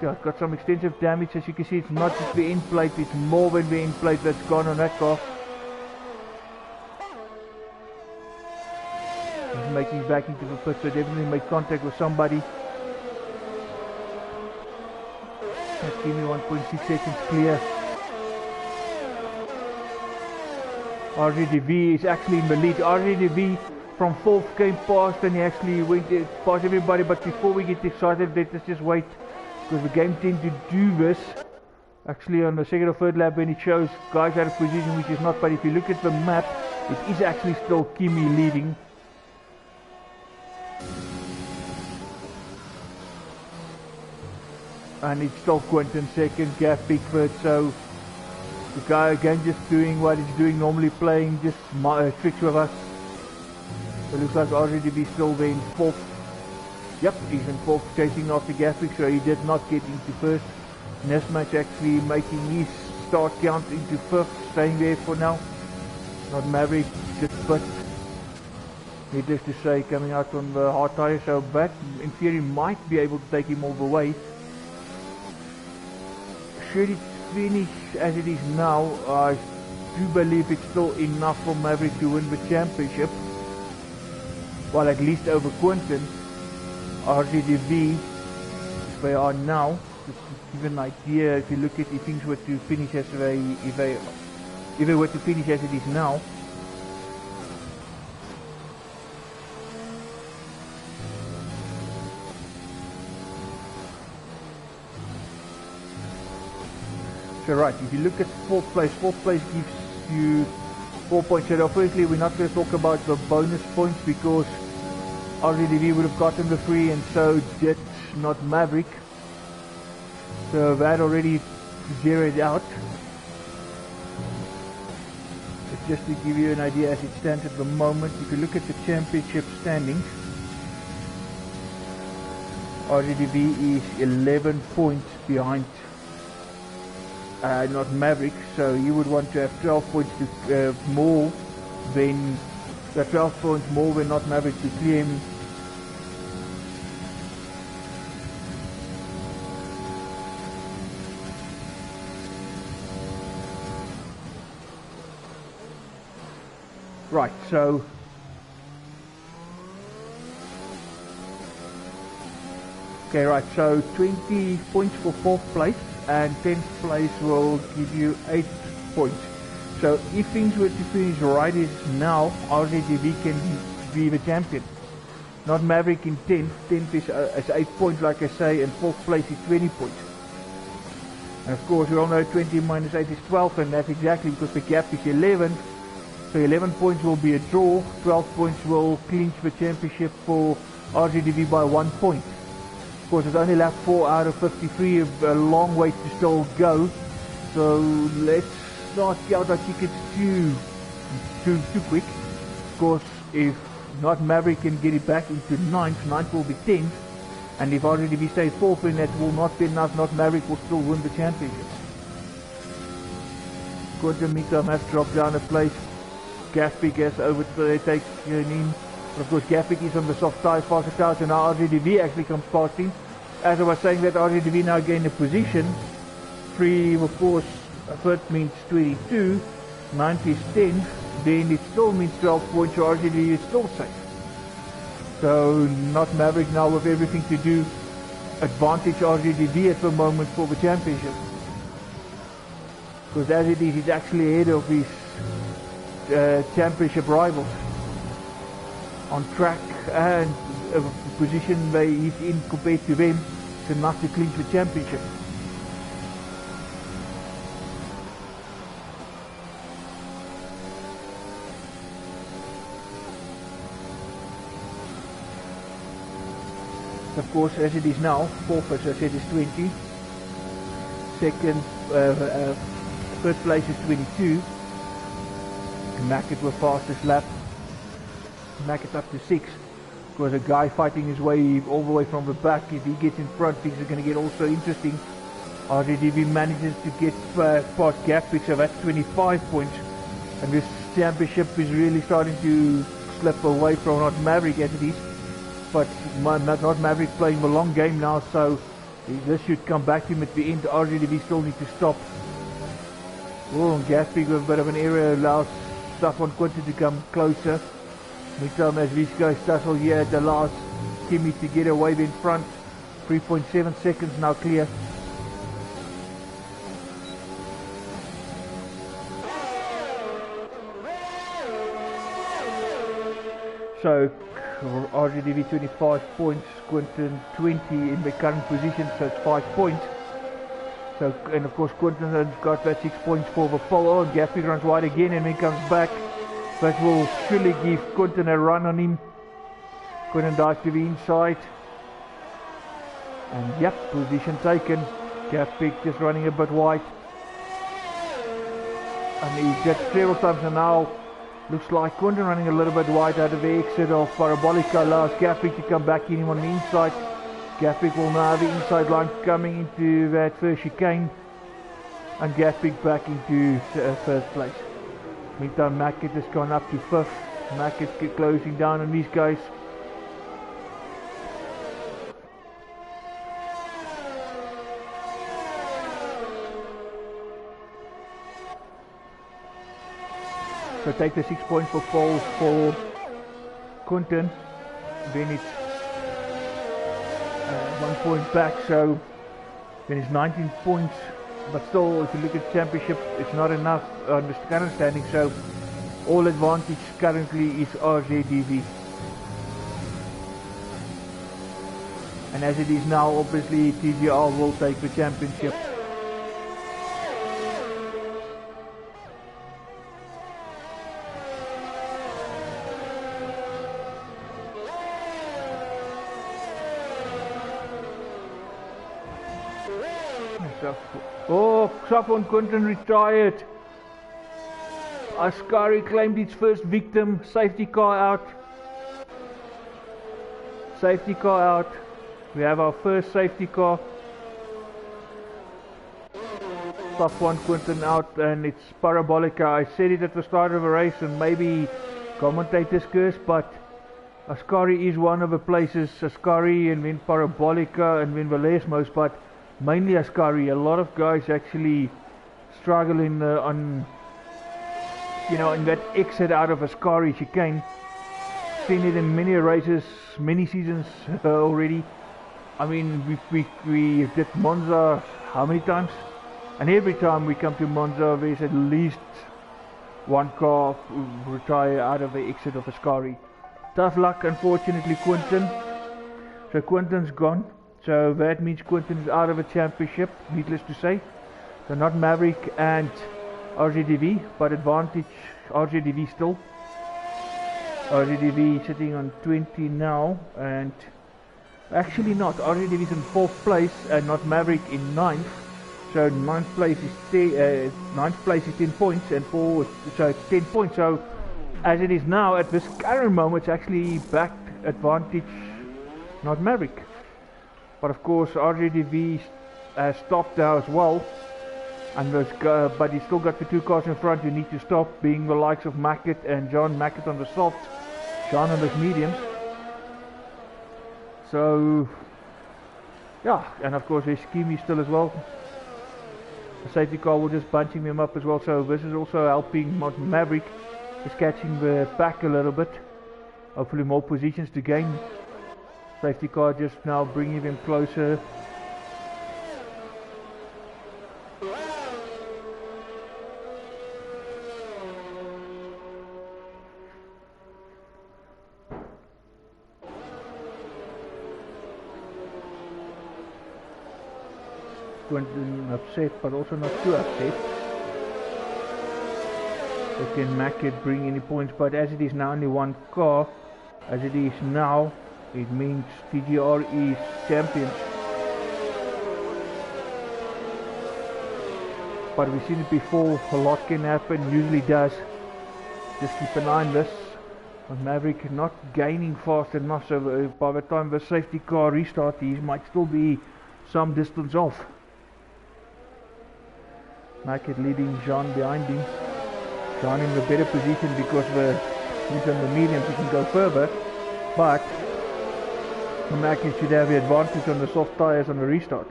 Yeah, got some extensive damage. As you can see, it's not just the end plate, it's more than the end plate that's gone on that car. He's making his back into the pitch, so definitely make contact with somebody. Let's give me 1.6 seconds clear. RGDV is actually in the lead. RGDV from 4th came past and he actually went past everybody, but before we get excited, let's just wait, because the game tends to do this actually on the second or third lap when it shows guys out of position, which is not, but if you look at the map, it is actually still Kimi leading. And it's still Quinton second, Gaffpick third, so the guy again just doing what he's doing normally, playing just tricks with us. So it looks like RGDB still there in 4th. Yep, he's in 4th, chasing after Gaffpick, so he did not get into 1st. Nesmatch actually making his start count into 5th, staying there for now. Not Maverick, just but needless to say, coming out on the hard tyre, so that in theory might be able to take him all the way. Should it finish as it is now, I do believe it's still enough for Maverick to win the championship. Well, at least over Quinton. RGDV, they are now, just to give an idea, if you look at if things were to finish as if they were to finish as it is now, so right, if you look at 4th place gives you 4 points. So firstly, we're not going to talk about the bonus points because RGDV would have gotten the 3 and so did not Maverick. So that already zeroed out. But just to give you an idea as it stands at the moment, if you look at the championship standings, RGDV is 11 points behind not Maverick, so you would want to have 12 points to more than 12 points more than not Maverick to clear him. Right, so okay, right, so 20 points for 4th place. And 10th place will give you 8 points. So if things were to finish right as now, RGDV can be the champion. Not Maverick in 10th. 10th is 8 points, like I say, and 4th place is 20 points. And of course, we all know 20 minus 8 is 12, and that's exactly because the gap is 11. So 11 points will be a draw. 12 points will clinch the championship for RGDV by 1 point. Of course, it's only lap 4 out of 53, a long way to still go. So let's not count our tickets too quick. Of course, if not Maverick can get it back into 9th will be 10th. And if RGDV stays 4th, then that will not be enough. Not Maverick will still win the championship. Quinton Mitam has dropped down a place. Gaffpick has over to take in. But of course, Gaffpick is on the soft tyres, faster tyres, and now RGDV actually comes past him. As I was saying, that RGDV now gained a position. 3, of course, 3rd means 22, 9th is 10th, then it still means 12 points, so RGDV is still safe. So not Maverick now with everything to do. Advantage RGDV at the moment for the championship. Because as it is, he's actually ahead of his championship rivals. On track and position where he's in compared to them, it's enough to clinch the championship. Of course, as it is now, fourth, as I said, is 20. Second, third place is 22. Mackett with fastest lap. Mackett up to 6. Because a guy fighting his way all the way from the back. If he gets in front, things are going to get also interesting. RGDV manages to get past Gatwick, so that's 25 points. And this championship is really starting to slip away from not Maverick as it is. But not Maverick playing the long game now, so this should come back to him at the end. RGDV still need to stop. Oh, and Gatwick with a bit of an area allows stuff on Quinton to come closer. Meantime, as these guys tussle here at the last, Timmy to get away in front. 3.7 seconds now clear. So RGDV 25 points, Quinton 20 in the current position, so it's 5 points. So, and of course Quinton has got that 6 points for the pole. Oh, Gatwick runs wide again and then comes back. That will surely give Quinton a run on him. Quinton dives to the inside. And yep, position taken. Gatwick just running a bit wide. And he's got several times and now. Looks like Quinton running a little bit wide out of the exit of Parabolica, allows Gatwick to come back in him on the inside. Gatwick will now have the inside line coming into that first chicane. And Gatwick back into first place. Meantime, Mackett has gone up to 5th. Mackett closing down on these guys. So take the 6 points for pole for Quinton. Then it's 1 point back, so then it's 19 points. But still, if you look at championship, it's not enough on the current standing. So all advantage currently is RZDV. And as it is now, obviously TGR will take the championship. Oh, Safon Quinton retired. Ascari claimed its first victim. Safety car out. Safety car out. We have our first safety car. Safon Quinton out, and it's Parabolica. I said it at the start of the race, and maybe commentators curse, but Ascari is one of the places. Ascari and then Parabolica and then Valesmos, but mainly Ascari. A lot of guys actually struggle in on, you know, in that exit out of Ascari chicane. Seen it in many races, many seasons already. I mean, we did Monza how many times? And every time we come to Monza, there's at least one car retire out of the exit of Ascari. Tough luck, unfortunately, Quinton. So Quinton's gone. So that means Quinton is out of the championship, needless to say. So not Maverick and RGDV, but advantage RGDV still. RGDV sitting on 20 now, and actually not. RGDV is in 4th place and not Maverick in 9th. So 9th place is 10 points and 4th, so it's 10 points. So as it is now at this current moment, it's actually back advantage, not Maverick. But of course RGDV has stopped now as well, and but he's still got the 2 cars in front who need to stop, being the likes of Mackett and John. Mackett on the soft, John on the mediums. So yeah, and of course there's Scheme still as well. The safety car will just bunching them up as well, so this is also helping Maverick. Just catching the pack a little bit. Hopefully more positions to gain. Safety car just now bringing them closer. Quentin upset, but also not too upset. So can Mackett bring any points, but as it is now only one car, as it is now, it means TGR is champions. But we've seen it before, a lot can happen, usually does. Just keep an eye on this. But Maverick not gaining fast enough, so by the time the safety car restart, he might still be some distance off. Mackett leading Jean behind him. Jean in the better position because he's on the mediums, he can go further. But Mackett should have the advantage on the soft tyres on the restart.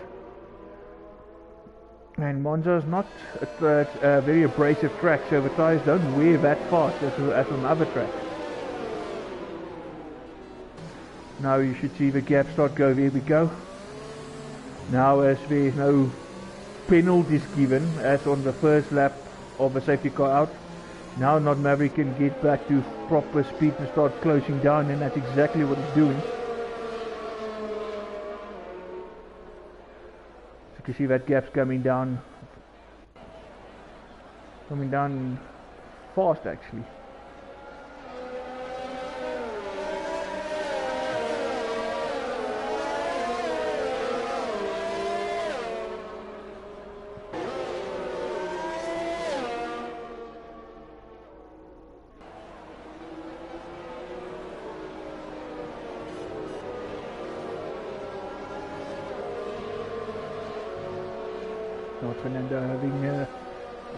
And Monza is not a very abrasive track, so the tyres don't wear that fast as on other tracks. Now you should see the gap start go. There we go. Now as there is no penalties given as on the first lap of the safety car out, now not Maverick can get back to proper speed and start closing down, and that's exactly what he's doing. So you can see that gap's coming down fast actually. Fernando having a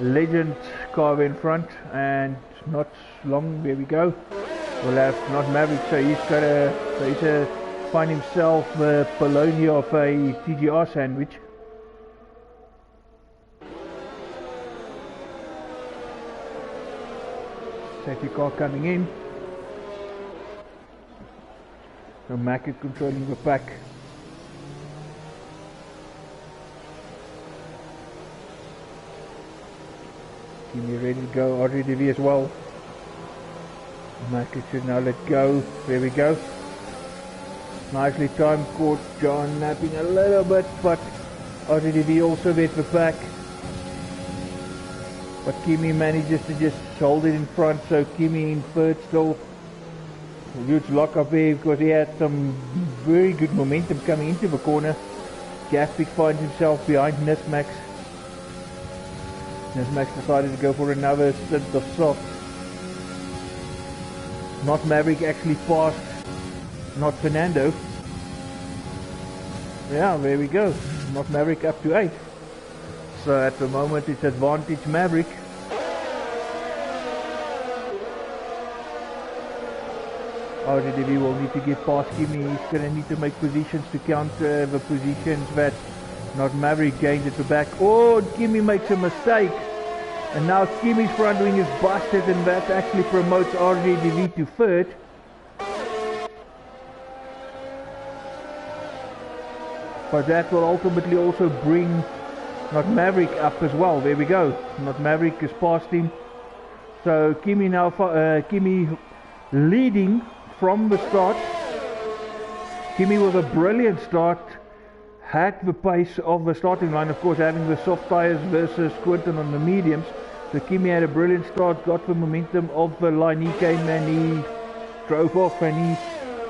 legend car in front, and not long, there we go, we'll have not Maverick, so he's to find himself the bologna of a TGR sandwich. Safety car coming in, so Mackett controlling the pack. We're ready to go, R10 as well. Mackett should now let go. There we go. Nicely timed, caught John napping a little bit, but R10 also with the back. But Kimi manages to just hold it in front, so Kimi in third still. Huge lock up there because he had some very good momentum coming into the corner. Gaspic finds himself behind Nismax. Nismax decided to go for another stint of soft. Not Maverick actually passed, not Fernando. Yeah, there we go. Not Maverick up to 8. So at the moment it's advantage Maverick. R10 will need to get past Kimi. He's going to need to make positions to counter the positions that not Maverick gained at the back. Oh, Kimi makes a mistake. And now Kimi's front wing is busted, and that actually promotes R10 to third. But that will ultimately also bring not Maverick up as well. There we go. Not Maverick is past him. So Kimi now, Kimi leading from the start. Kimi with a brilliant start. Had the pace of the starting line, of course, having the soft tyres versus Quentin on the mediums. So Kimi had a brilliant start, got the momentum of the line. He came and he drove off, and he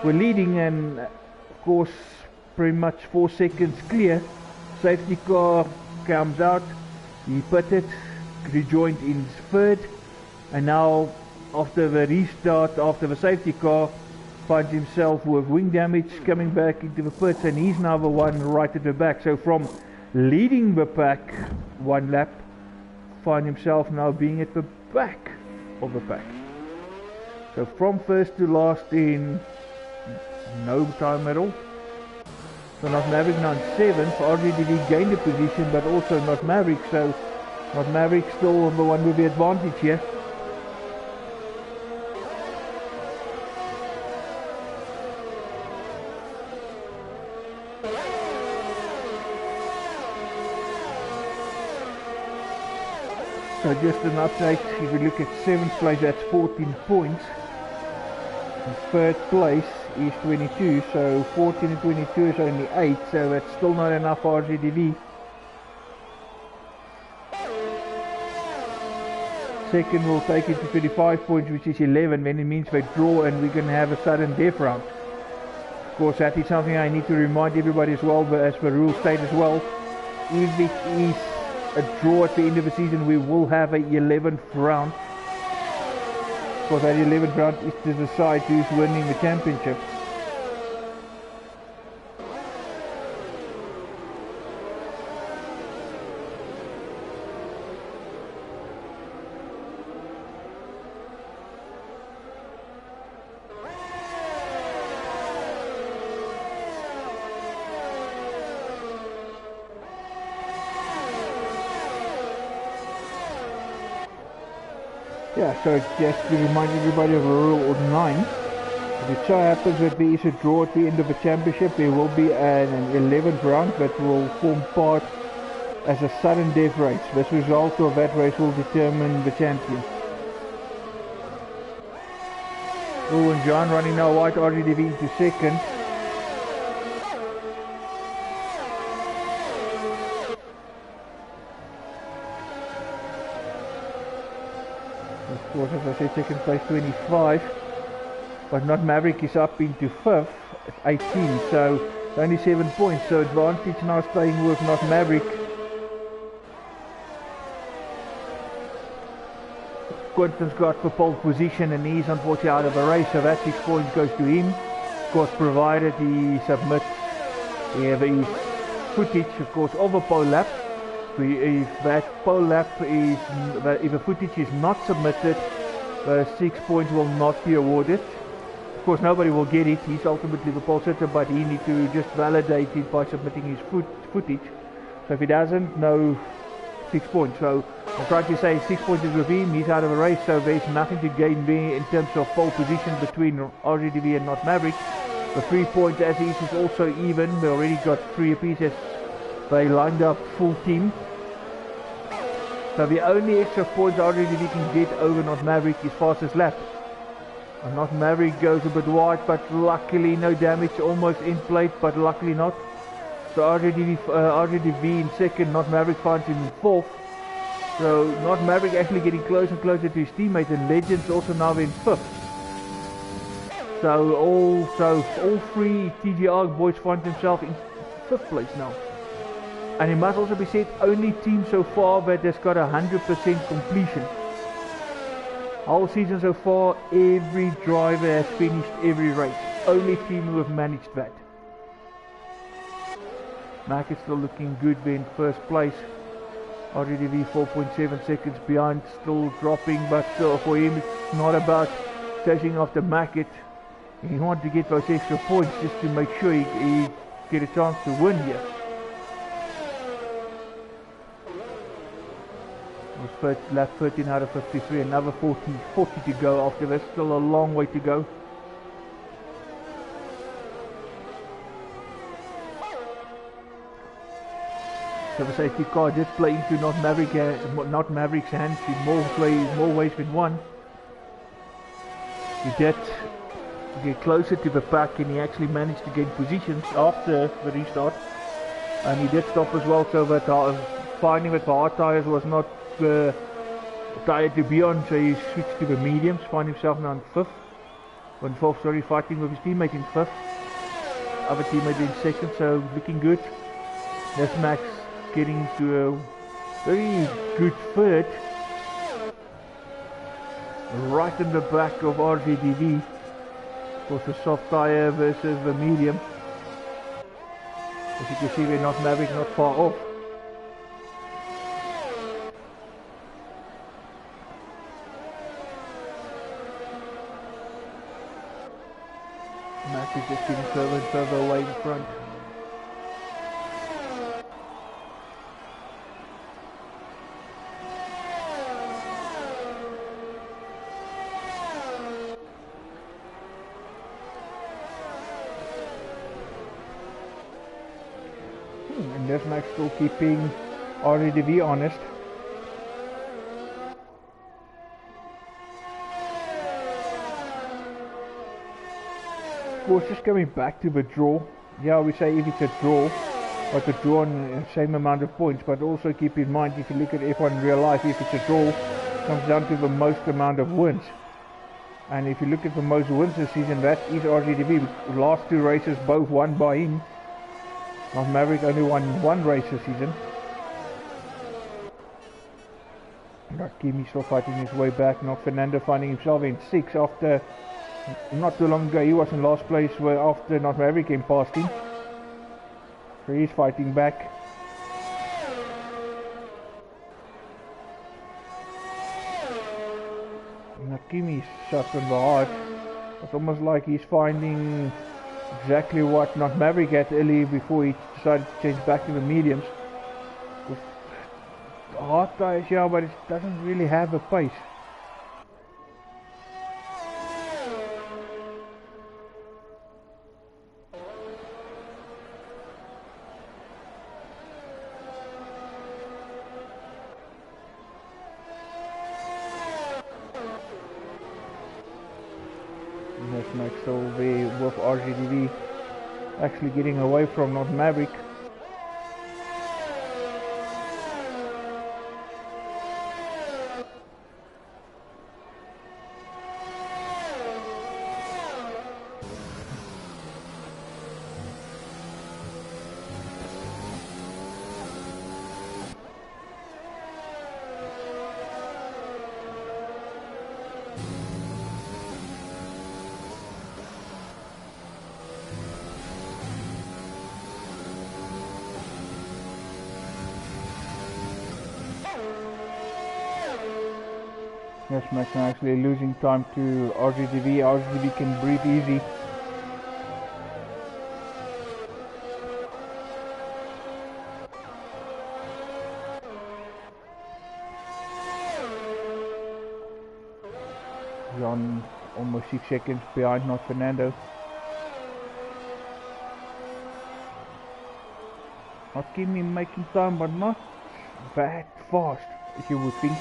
were leading, and of course pretty much 4 seconds clear. Safety car comes out, he pitted, rejoined in third, and now after the restart, after the safety car, finds himself with wing damage coming back into the pits, and he's now the one right at the back. So from leading the pack 1 lap, find himself now being at the back of the pack. So from first to last in no time at all. So not Maverick now in 7th. R10 gained a position, but also not Maverick. So not Maverick still the one with the advantage here. So just an update, if you look at 7th place, that's 14 points. And 3rd place is 22, so 14 and 22 is only 8, so that's still not enough for RGDV. Second will take it to 25 points, which is 11, then it means they draw and we can have a sudden death round. Of course, that is something I need to remind everybody as well, but as the rules state as well, if it is a draw at the end of the season, we will have a 11th round. Of course, that 11th round is to decide who's winning the championship. Yeah, so just to remind everybody of rule 9, if it so happens that there is a draw at the end of the championship, there will be an 11th round that will form part as a sudden death race. This result of that race will determine the champion. Oh, and John running now white, RGDV into second. Of course, as I said, second place 25, but not Maverick is up into 5th at 18, so only 7 points, so advantage now staying with not Maverick. Quentin's got the pole position and he's unfortunately out of the race, so that 6 points goes to him. Of course, provided he submits his footage, of course, of a pole lap. If that pole lap is, if a footage is not submitted, 6 points will not be awarded. Of course, nobody will get it. He's ultimately the pole sitter, but he needs to just validate it by submitting his footage. So if he doesn't, no 6 points. So I'm trying to say 6 points is with him. He's out of the race, so there's nothing to gain there in terms of pole position between RGDV and not Maverick. The 3 points as is also even. They already got 3 apiece as they lined up full team. So the only extra points RGDV can get over not Maverick is fastest lap. And not Maverick goes a bit wide, but luckily no damage, almost in plate, but luckily not. So RGDV in second, not Maverick finds him in 4th. So not Maverick actually getting closer and closer to his teammate, and Legends also now in 5th. So all 3 TGR boys find themselves in 5th place now. And it must also be said, only team so far that has got 100% completion. Whole season so far, every driver has finished every race. Only team who have managed that. Mac is still looking good there in 1st place. RGDV 4.7 seconds behind, still dropping, but still for him it's not about chasing after Mac. He wants to get those extra points just to make sure he get a chance to win here. Lap 13 out of 53, another 40 to go after this, still a long way to go. So the safety car did play into not Maverick's hands in more ways than one. He did get closer to the pack and he actually managed to gain positions after the restart. And he did stop as well, so that finding that the hard tyres was not tire to be on, so he switched to the mediums, find himself now in 5th. Fighting with his teammate in 5th. Other teammate in 2nd, so looking good. There's Max getting to a very good 3rd. Right in the back of RGDV. Of course, the soft tire versus the medium. As you can see, we're not Maverick, not far off. Max is just getting further and further away in front. And this makes still keeping RDV honest. Of course, just coming back to the draw. Yeah, we say if it's a draw, but a draw on the same amount of points. But also keep in mind, if you look at F1 in real life, if it's a draw, it comes down to the most amount of wins. And if you look at the most wins this season, that is RGDV. Last two races both won by him. Not Maverick only won one race this season. Not Kimi still fighting his way back. Not Fernando finding himself in 6th after not too long ago he was in last place where after Not Maverick came past him. So he's fighting back. Kimi's shot on the heart. It's almost like he's finding exactly what Not Maverick had early before he decided to change back to the mediums. The hard tires, yeah, but it doesn't really have a pace. Next over with RGDV actually getting away from Not Maverick. Yes, Max actually losing time to RGDV. RGDV can breathe easy. John almost 6 seconds behind, not Fernando. Not Kimi making time, but not that fast, if you would think.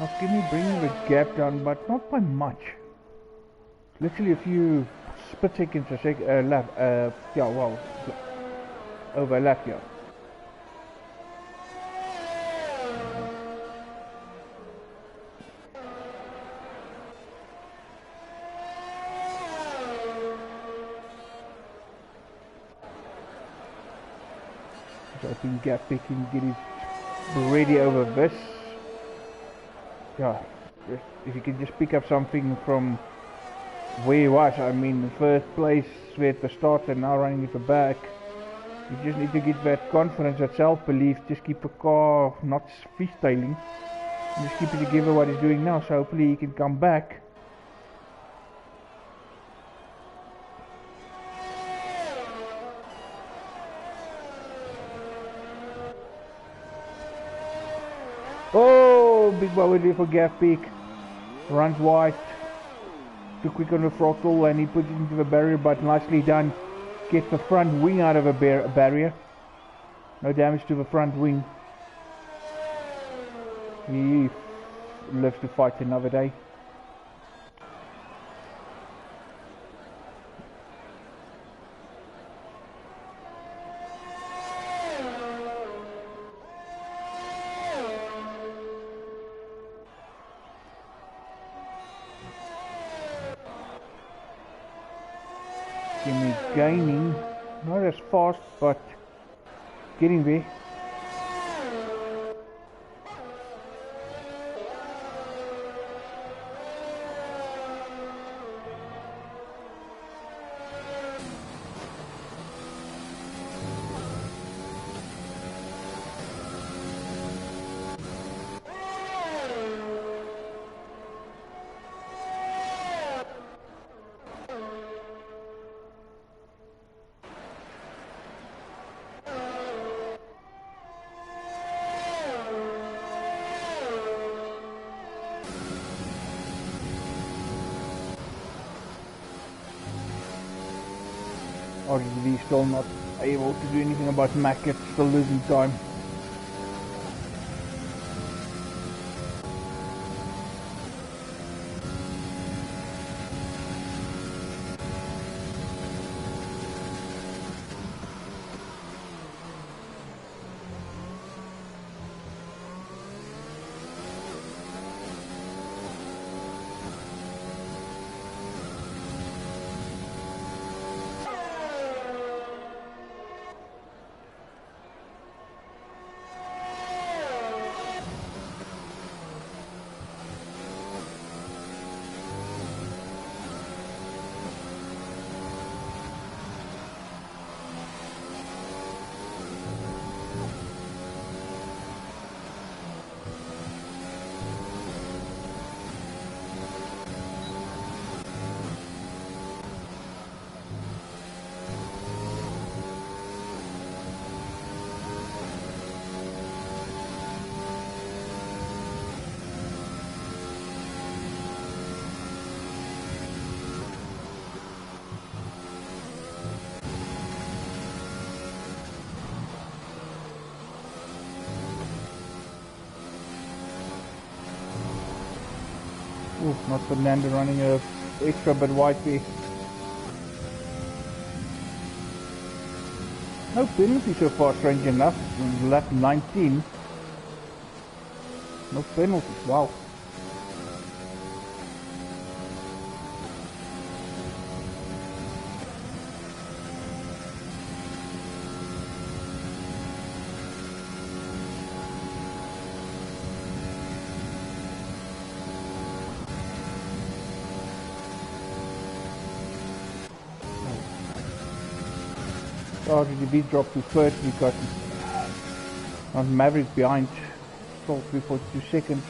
Now Kimi bringing the gap down, but not by much. Literally a few split seconds a lap. Yeah, well, over a lap, yeah. So I think gap picking, get it ready over this. Yeah, if you can just pick up something from where he was, I mean, first place at the start and now running at the back. You just need to get that confidence, that self-belief, just keep the car not freestyling. Just keep it together what he's doing now, so hopefully he can come back. Oh, big boy there for gap pick. Runs wide. Too quick on the throttle and he puts it into the barrier, but nicely done. Gets the front wing out of a barrier. No damage to the front wing. He lives to fight another day. Kimi gaining, not as fast, but getting there. RGB still not able to do anything about Mac, still losing time. Ooh, not Fernando running a extra bit wide there. No penalty so far, strange enough. Lap 19. No penalties, wow. RGB dropped to third because Maverick behind, stalled 3.2 seconds.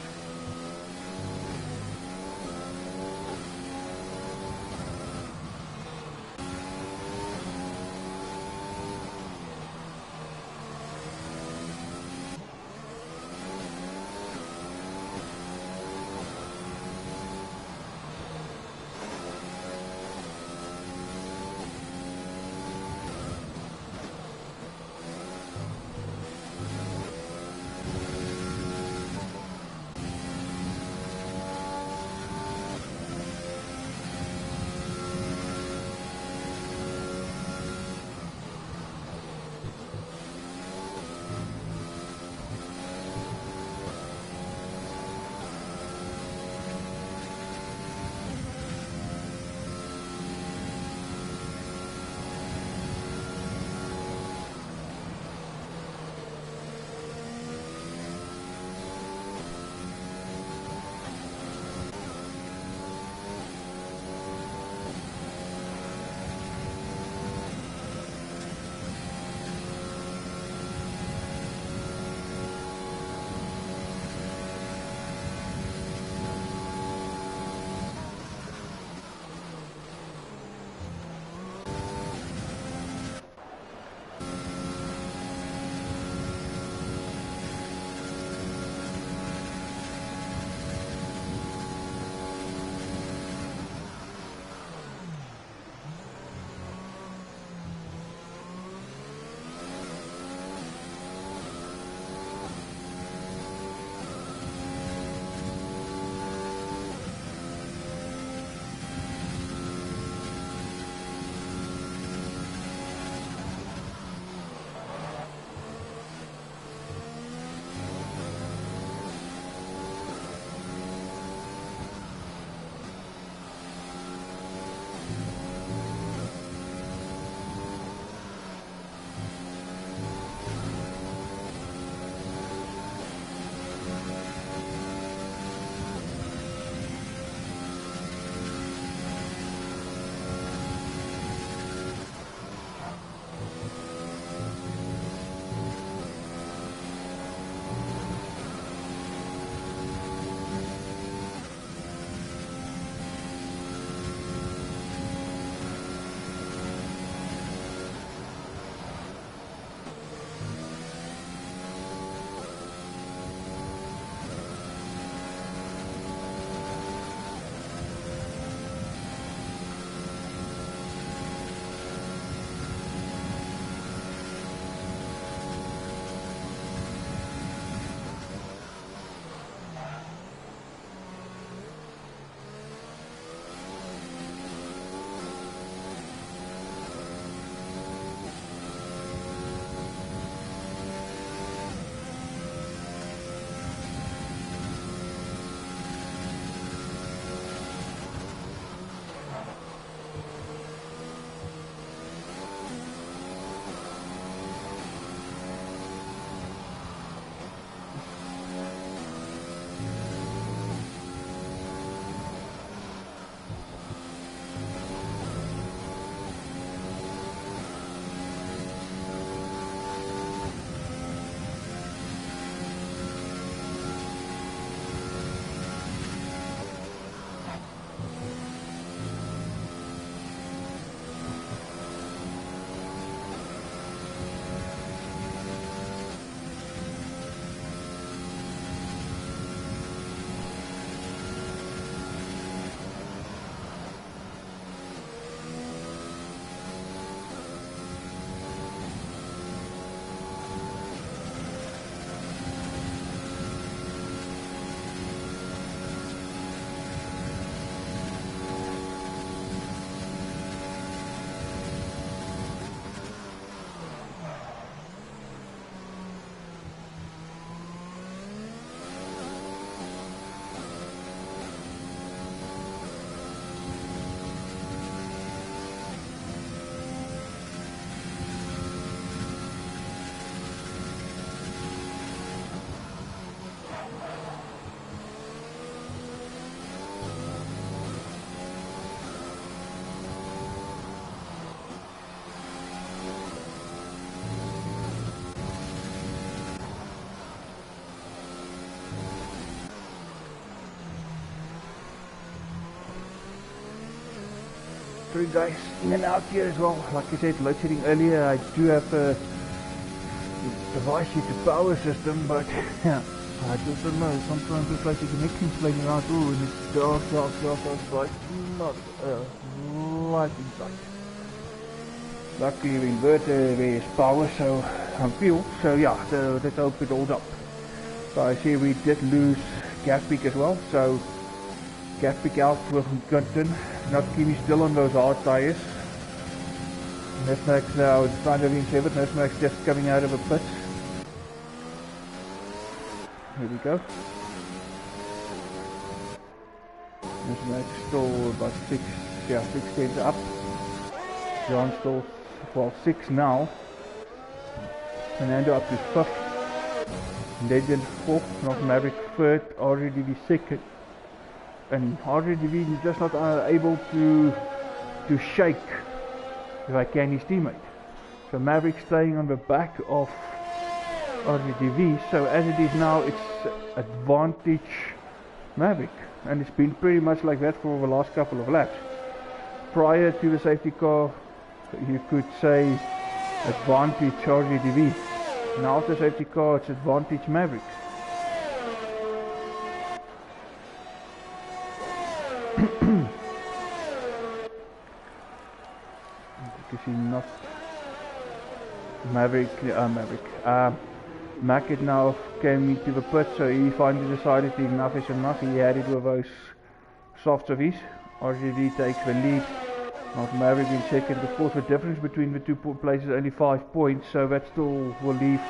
Sorry guys, in and out here as well. Like I said, load shedding earlier, I do have a device here to power system, but yeah, I just don't know, sometimes it's like the connection's playing around. Oh, and it's dark outside, not light inside. Luckily the inverter there is power, so I'm fuel, so yeah, so let's hope it holds up. So I see we did lose gas peak as well, so gas peak out with Gunton, not Kimi still on those hard tyres. Nesmax now in front of him, 7, Nesmax just coming out of a pit. Here we go. Nesmax still about 6 tenths up. John still, well, 6 now. Fernando up to 5th. Legend 4th, North Maverick 3rd, RDV 2nd. And RDV is just not able to shake, if I can, his teammate. So Maverick staying on the back of RDV, so as it is now, it's advantage Maverick. And it's been pretty much like that for the last couple of laps. Prior to the safety car, you could say advantage RDV. Now after safety car, it's advantage Maverick. You see, not Maverick. Mackett now came into the pit, so he finally decided enough is enough. He had it with those softs of his. RGV takes the lead. Not Maverick in second. Of course, the difference between the two places is only 5 points, so that still will leave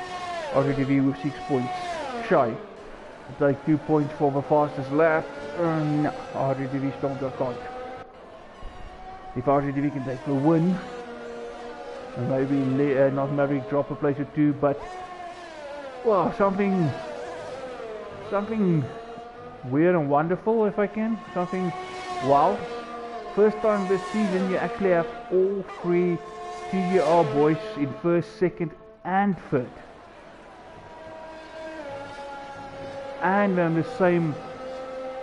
RGV with 6 points shy. Take 2 points for the fastest lap. No, RGV still can't. If RGV can take the win, and maybe not Maverick drop a place or 2, but well, something weird and wonderful, if I can, something wow. First time this season you actually have all 3 TGR boys in 1st, 2nd and 3rd, and on the same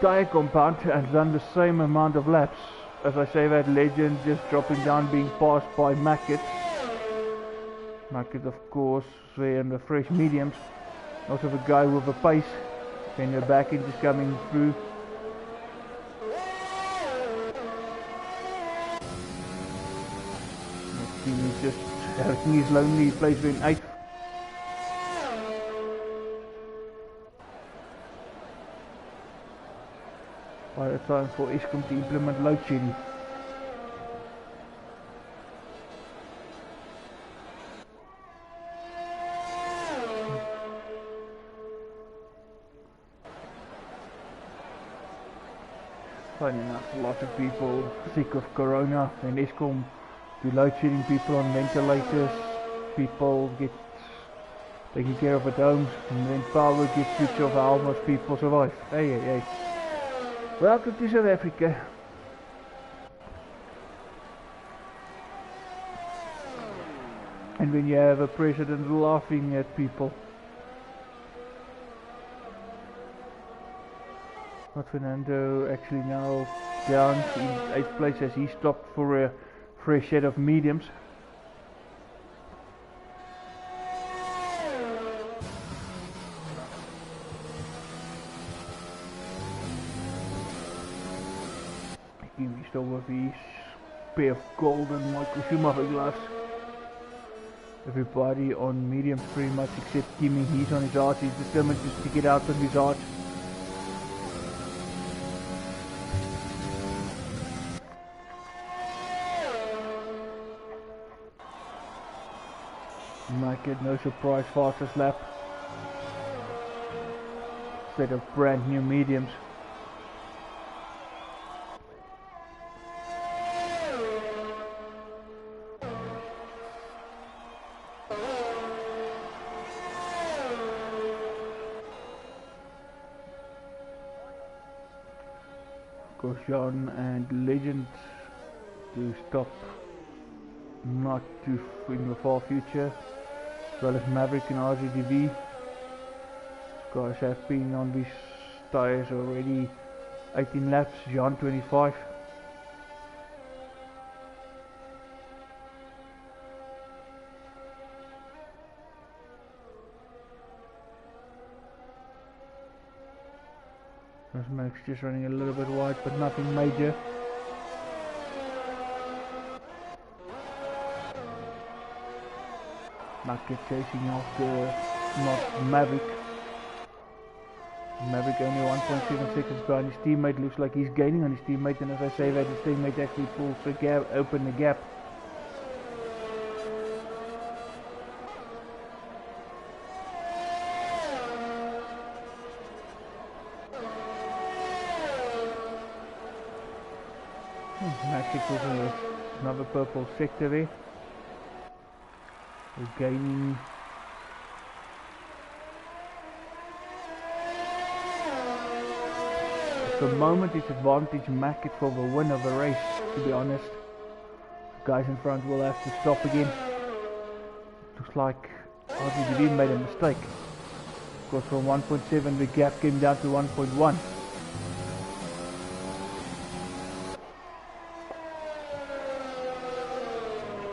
tyre compound and done the same amount of laps. As I say, that Legend just dropping down, being passed by Mackett. Mackett, of course, there in the fresh mediums. Also the guy with the pace. Then the back end is coming through. He's just having his lonely place in 8th. By the time for Eskom to implement load shedding. Funny enough, a lot of people sick of corona and Eskom do load shedding people on ventilators, people get taken care of at home, and then power gets switched off, how much people survive. Hey. Welcome to South Africa. And when you have a president laughing at people. But Fernando actually now down in 8th place as he stopped for a fresh set of mediums. Kimi still with his pair of golden Michael Schumacher gloves. Everybody on mediums pretty much except Kimi. He's on his arch. He's determined to stick it out on his arch. Mackett, no surprise, fastest lap. Set of brand new mediums. John and Legend to stop not too in the far future, as well as Maverick and RGDV. Guys have been on these tyres already 18 laps, John 25. Max just running a little bit wide, but nothing major. Market chasing after not Maverick. Maverick only 1.7 seconds behind his teammate. Looks like he's gaining on his teammate, and as I say that, his teammate actually pulls the gap, open the gap. Magic with another purple sector there. We're gaining. At the moment it's advantage Mackett for the win of the race, to be honest. The guys in front will have to stop again. Looks like RTGV made a mistake. Because from 1.7 the gap came down to 1.1.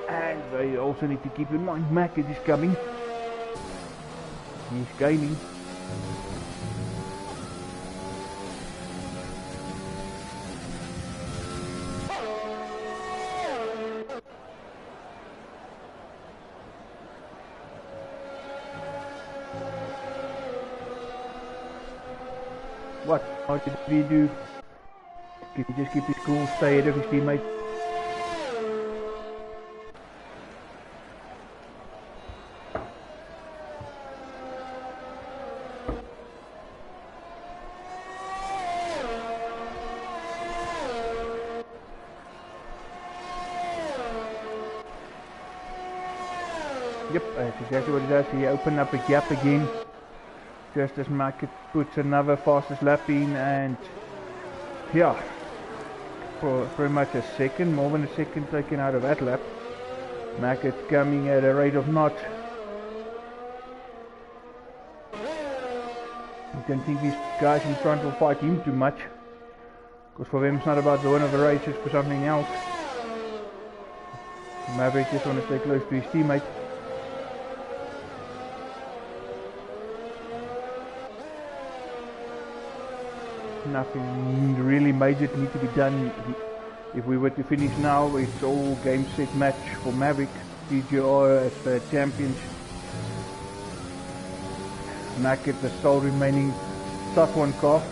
And they also need to keep in mind Mackett is coming. He's gaining. What? How did we do? Can he just keep his cool, stay ahead of his teammate? Yep, that's exactly what he does. He opened up a gap again. Just as Mackett puts another fastest lap in, and yeah, for pretty much a second, more than a second taken out of that lap. Mackett coming at a rate of not. I don't think these guys in front will fight him too much, because for them it's not about the win of the race, it's for something else. Maverick just wants to stay close to his teammate. Nothing really major need to be done. If we were to finish now, it's all game set match for Maverick. TGR as the champions. Mackett the sole remaining Safwan car.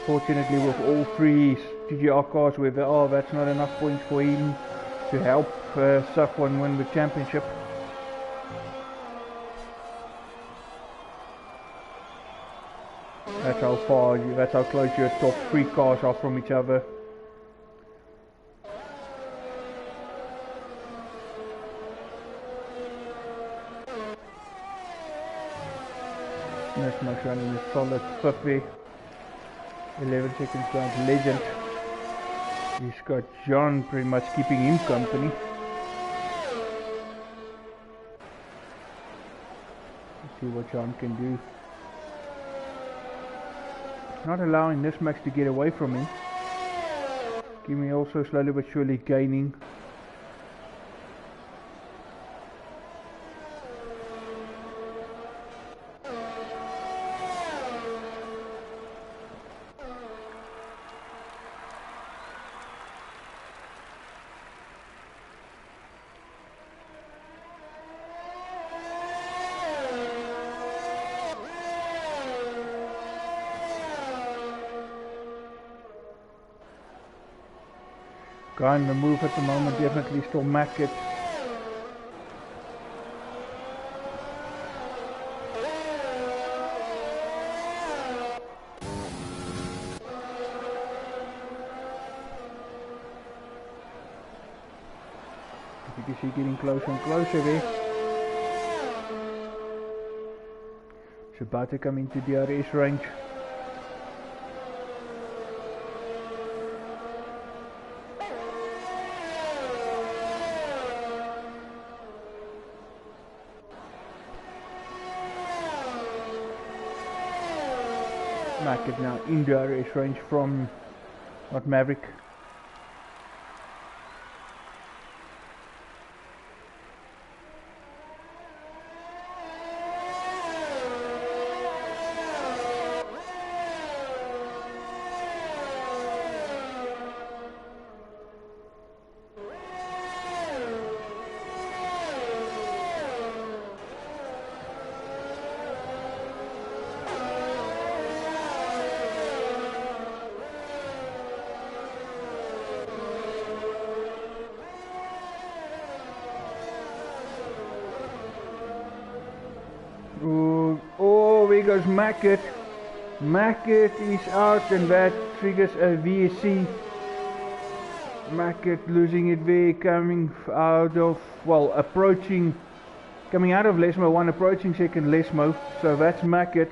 Fortunately, with all three TGR cars where they are, that's not enough points for him to help Safwan win the championship. That's how far, that's how close your top three cars are from each other. Max running a solid 50. 11 seconds behind Legend. He's got John pretty much keeping him company. Let's see what John can do. Not allowing this Max to get away from him. Kimi also slowly but surely gaining. Guy on the move at the moment, definitely still Mackett. You can see getting closer and closer there. It's about to come into DRS range. Mackett now in DRS range from not Maverick. there goes Mackett. Mackett is out, and that triggers a VSC. Mackett losing it there, coming out of Lesmo 1, approaching second Lesmo. So that's Mackett.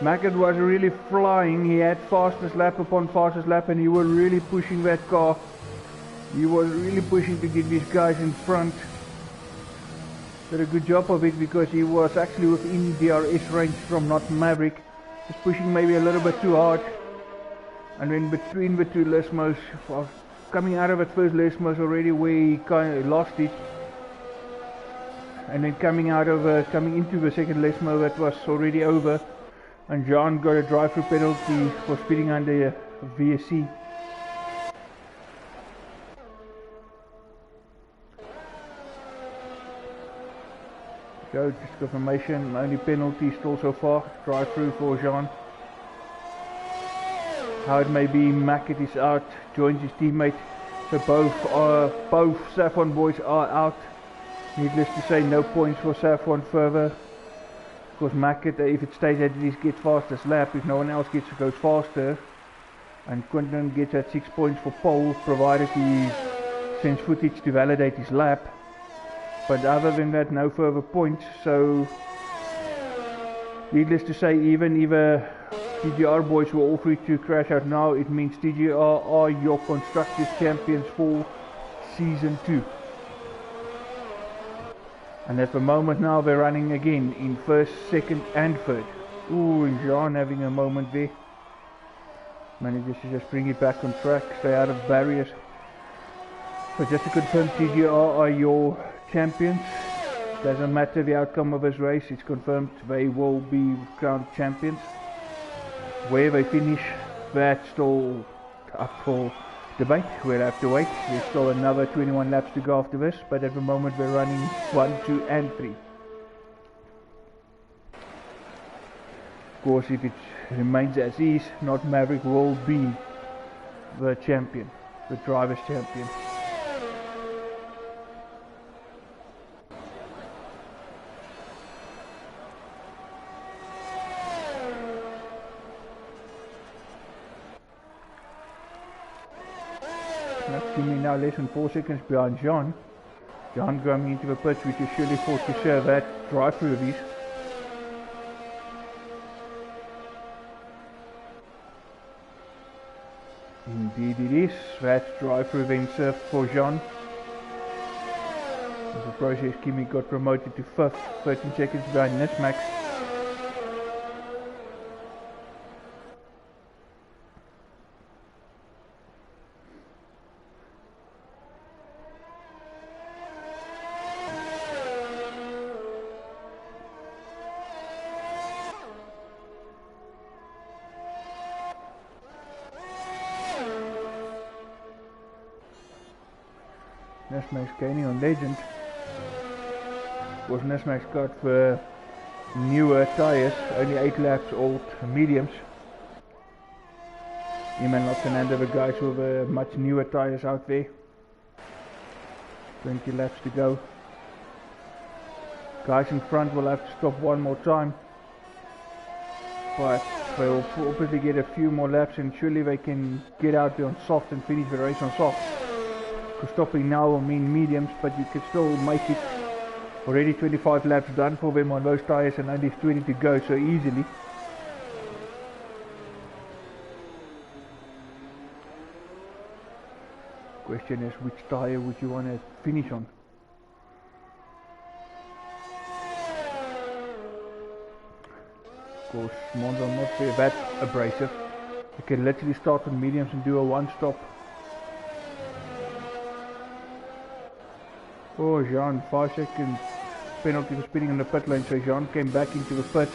Mackett was really flying. He had fastest lap upon fastest lap, and he was really pushing that car. He was really pushing to get these guys in front. Did a good job of it because he was actually within DRS range from not Maverick. Just pushing maybe a little bit too hard. And then between the two Lesmos, coming out of it first Lesmos already where he kind of lost it. And then coming into the second Lesmo that was already over. And John got a drive-through penalty for speeding under VSC. So just confirmation, only penalty still so far, drive-through for Jean. How it may be, Mackett is out, joins his teammate. So both Safon boys are out. Needless to say, no points for Safon further. Of course Mackett, if it stays at least gets fastest lap, if no one else goes faster. And Quinton gets at 6 points for pole, provided he sends footage to validate his lap. But other than that, no further points. So needless to say, even if TGR boys were all free to crash out now, it means TGR are your Constructors Champions for Season 2. And at the moment now they're running again in first, second and third. Ooh, and Jean having a moment there. Manages to just bring it back on track, stay out of barriers. So just to confirm, TGR are your champions. Doesn't matter the outcome of this race, it's confirmed they will be crowned champions. Where they finish, that's still up for debate. We'll have to wait. There's still another 21 laps to go after this, but at the moment we're running 1, 2 and 3. Of course, if it remains as is, not Maverick will be the champion, the driver's champion. Now less than 4 seconds behind John. John going into the pits, which is surely forced to share that drive-through of his. Indeed it is. That drive-through then served for John. As the process, Kimi got promoted to 5th, 13 seconds behind Nismax. Nismax gaining on Legend. Of course, Nismax got the newer tyres, only 8 laps old mediums. Him and Lottenhander, the guys with the much newer tyres out there. 20 laps to go. Guys in front will have to stop one more time. But they will obviously get a few more laps, and surely they can get out there on soft and finish the race on soft. Stopping now will mean mediums, but you can still make it. Already 25 laps done for them on those tyres and only 20 to go, so easily. Question is, which tyre would you want to finish on? Of course, Monza not very that abrasive. You can literally start on mediums and do a one-stop. Oh, Jean, 5 seconds penalty for speeding on the pit lane, so Jean came back into the pits.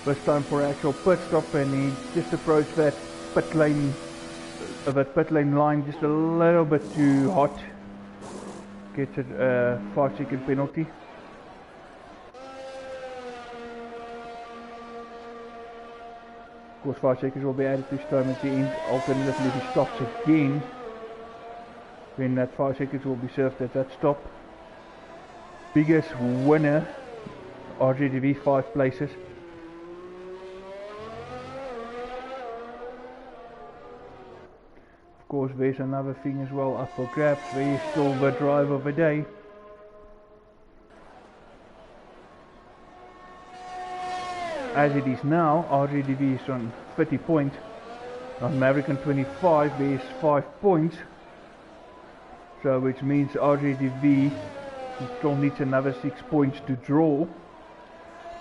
First time for actual pit stop, and he just approached that pit lane line just a little bit too hot. Gets a 5-second penalty. Of course, 5 seconds will be added to his time at the end. Alternatively, if he stops again, then that 5 seconds will be served at that stop. Biggest winner, RGTV 5 places. Of course, there's another thing as well up for grabs. There is still the drive of the day. As it is now, RGDV is on 30 points. On Maverick on 25, there is 5 points. So which means RGDV still needs another 6 points to draw.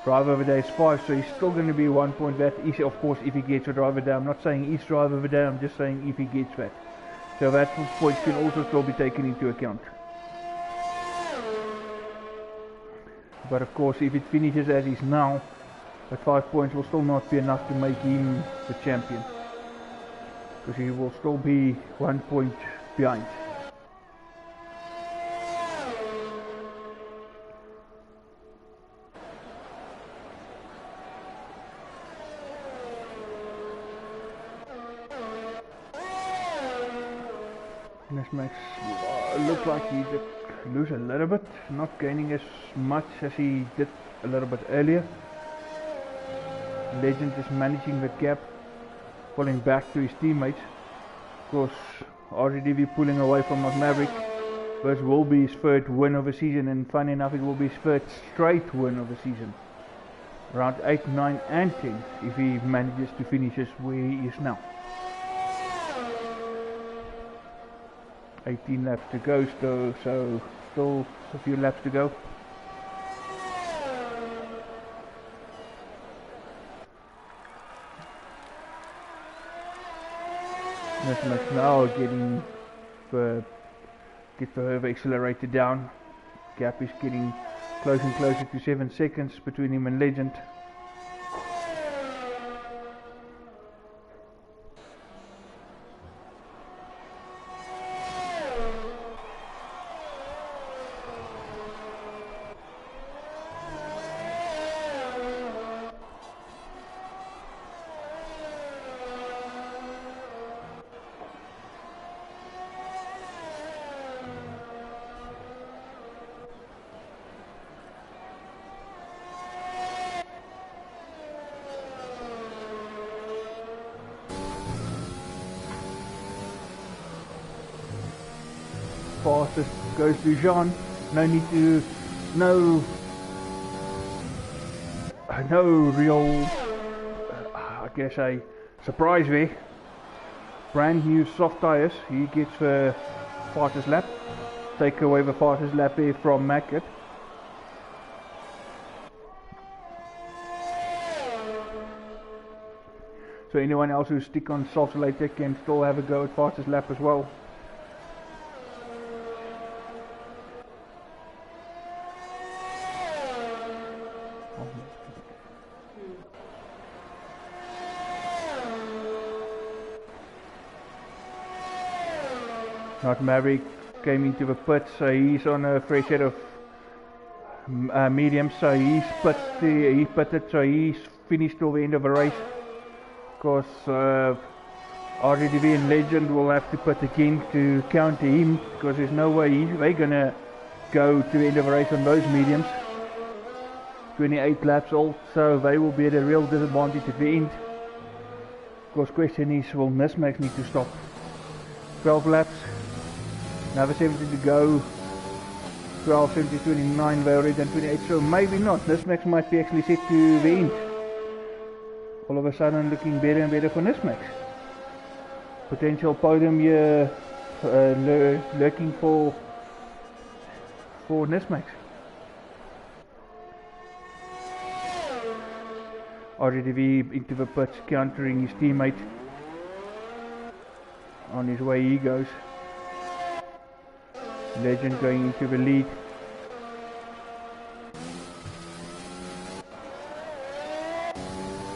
Drive over day is 5, so he's still going to be 1 point. That is, of course, if he gets a drive over day. I'm not saying each drive over day, I'm just saying if he gets that. So that point can also still be taken into account. But of course, if it finishes as is now, at 5 points will still not be enough to make him the champion. Because he will still be 1 point behind. This makes look like he did lose a little bit, not gaining as much as he did a little bit earlier. Legend is managing the gap, pulling back to his teammates. Of course, RGDV pulling away from Maverick. This will be his third win of the season, and funny enough, it will be his third straight win of the season. Round 8, 9 and 10, if he manages to finish us where he is now. 18 laps to go, so still a few laps to go. Nesmax now getting get the accelerator down. Gap is getting closer and closer to 7 seconds between him and Legend. Fastest goes to Jean. No need to, no real, I guess a surprise there. Brand new soft tyres. He gets the fastest lap. Take away the fastest lap there from Mackett. So anyone else who stick on softs later can still have a go at fastest lap as well. Not Maverick came into the pit, so he's on a fresh set of mediums, so he pitted, so he's finished till the end of the race. Of course, RGDV and Legend will have to pit again to counter him, because there's no way they're gonna go to the end of the race on those mediums. 28 laps old, so they will be at a real disadvantage at the end. Of course, question is, will Nismax need to stop? 12 laps. Another 70 to go. 12, 70, 29, they're already done 28, so maybe not. Nismax might be actually set to the end. All of a sudden looking better and better for Nismax. Potential podium here lurking for Nismax. RGDV into the pits, countering his teammate. On his way he goes. Legend going into the lead.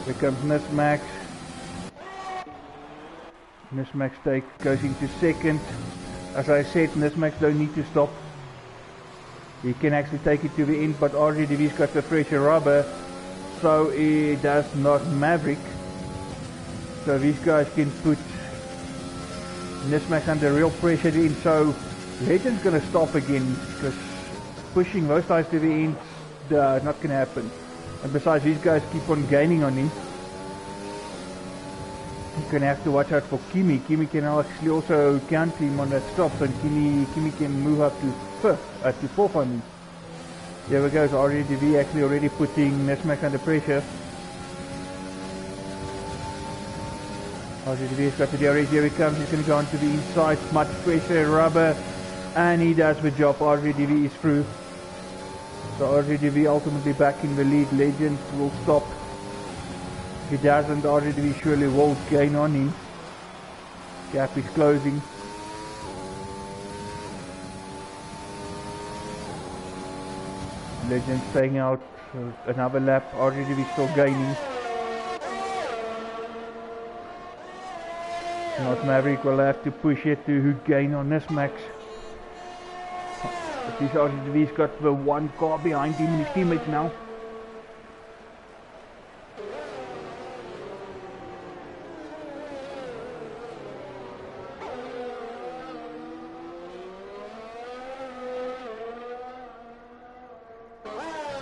Here comes Nismax. Nismax goes into second. As I said, Nismax don't need to stop. He can actually take it to the end, but RGDV's got the fresher rubber, so he does not Maverick. So these guys can put Nismax under real pressure in, so Legend's gonna stop again, because pushing those guys to the end not gonna happen. And besides, these guys keep on gaining on him. You're going to have to watch out for Kimi. Kimi can actually also counter him on that stop, and Kimi can move up to fourth, I mean. There we go, so RZV actually already putting Nesmax under pressure. RZV has got the DRS, here he comes, he's going to go onto the inside, much pressure, rubber, and he does the job. RZV is through. So RZV ultimately back in the lead. Legend will stop. If he doesn't, RZV surely will gain on him. Gap is closing. Legend staying out another lap. RZV still gaining. Not Maverick will have to push it to gain on Nesmax. But this RZV's got the one car behind him and his teammates now.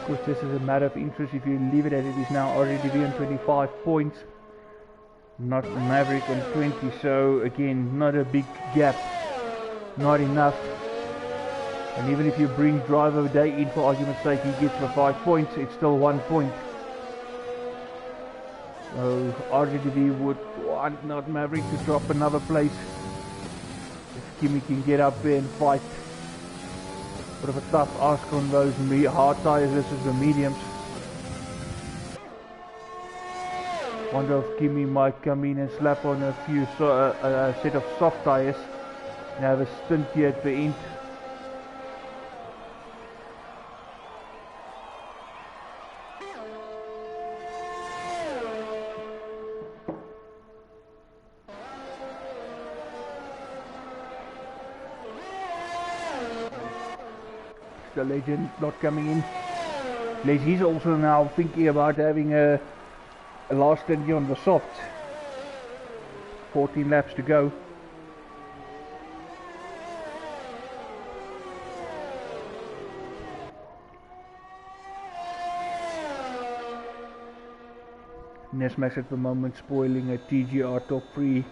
Of course, this is a matter of interest if you leave it as it is now. RZV on 25 points. Not Maverick on 20, so again, not a big gap. Not enough. And even if you bring driver of the day in for argument's sake, he gets for 5 points, it's still 1 point. So RZV would want not Maverick to drop another place. If Kimi can get up there and fight. Bit of a tough ask on those hard tyres versus the mediums. Wonder if Kimi might come in and slap on a few set of soft tyres and have a stint here at the end. The Legend not coming in. He's also now thinking about having a last stint here on the soft. 14 laps to go. Nesmax at the moment spoiling a TGR top 3.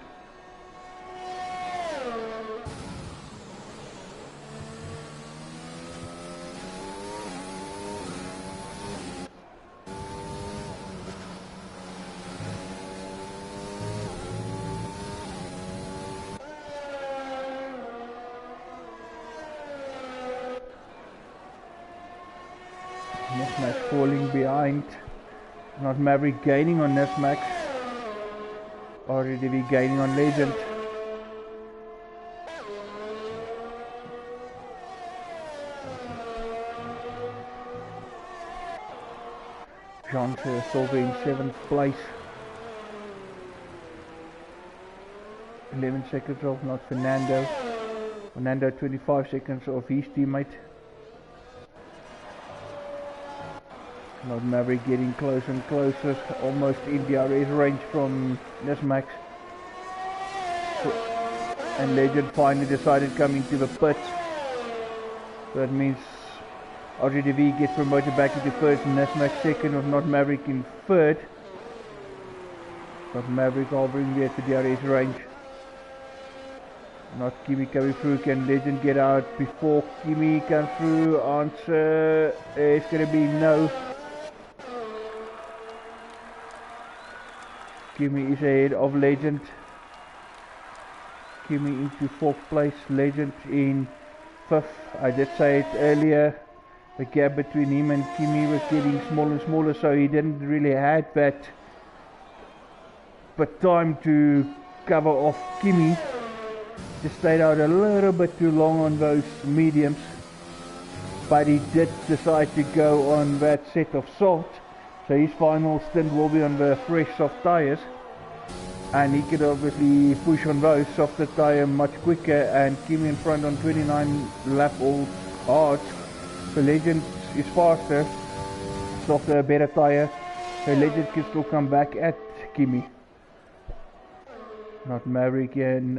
Nesmax falling behind. Not Maverick gaining on Nesmax. RZV gaining on Legend. Jean Silva in 7th place. 11 seconds off, not Fernando. Fernando 25 seconds off his teammate. Not Maverick getting closer and closer, almost in DRS range from Nesmax. And Legend finally decided coming to the pits. So that means RZV gets promoted back into first and Nesmax second, with Not Maverick in third. Not Maverick hovering there at the DRS range. Not Kimi coming through. Can Legend get out before Kimi comes through? Answer is going to be no. Kimi is ahead of Legend. Kimi into 4th place, Legend in 5th. I did say it earlier, the gap between him and Kimi was getting smaller and smaller, so he didn't really have that time to cover off Kimi. Just stayed out a little bit too long on those mediums, but he did decide to go on that set of soft. So his final stint will be on the fresh soft tyres, and he could obviously push on those softer tyre much quicker, and Kimi in front on 29 lap old hard. So Legend is faster, softer, better tyre, so Legend can still come back at Kimi. Not Maverick and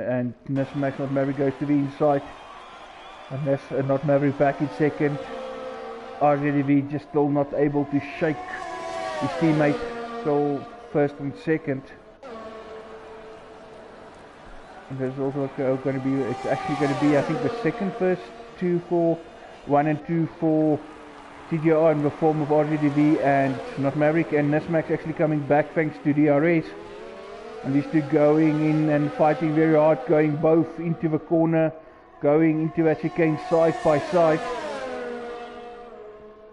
Nesmax. Not Maverick goes to the inside, and Not Maverick back in second. RZV just still not able to shake his teammate, still first and second. And there's also going to be, it's actually going to be, I think, the second first 2-4-1 and 2-4 TGR in the form of RGDV and not Maverick, and Nismax actually coming back thanks to DRS. And these two going in and fighting very hard, going both into the corner, going into that chicane side by side.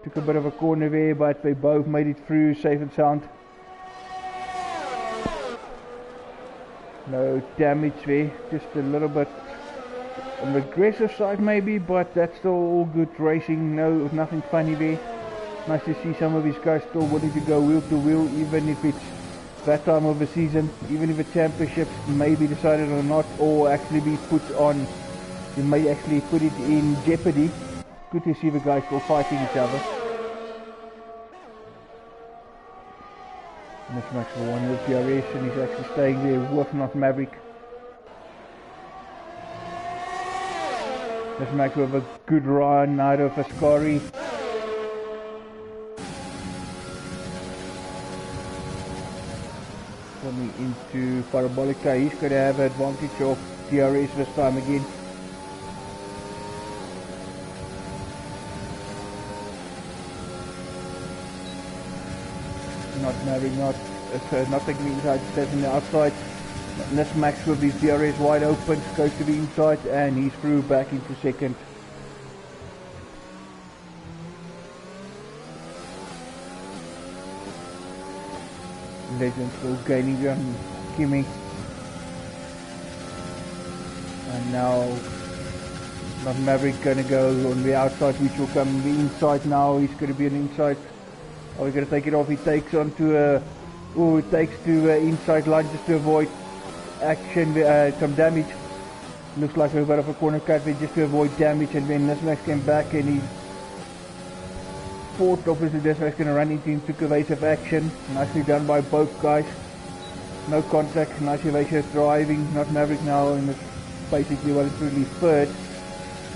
Took a bit of a corner there, but they both made it through safe and sound. No damage there, just a little bit on the aggressive side maybe, but that's still all good racing. No, nothing funny there. Nice to see some of these guys still willing to go wheel to wheel, even if it's that time of the season, even if the championships may be decided or not, or actually be put on, you may actually put it in jeopardy. Good to see the guys still fighting each other. Nismax for one with DRS, and he's actually staying there with not Maverick. Nismax with a good run out of Ascari. Coming into Parabolica, he's going to have an advantage of DRS this time again. Not Maverick, not taking the inside, stays on the outside. Nismax with his DRS wide open, goes to the inside, and he's through back into second. Legend still gaining ground, Kimi. And now, not Maverick going to go on the outside, which will come the inside now. He's going to be an inside. Oh, he's going to take it off. He takes onto a, it takes to inside line just to avoid action, some damage. Looks like a bit of a corner cut there just to avoid damage, and then Nismax came back and he thought obviously Nismax going to run into him, took evasive action. Nicely done by both guys. No contact, nice evasive driving. Not Maverick now, and it's basically well and truly third.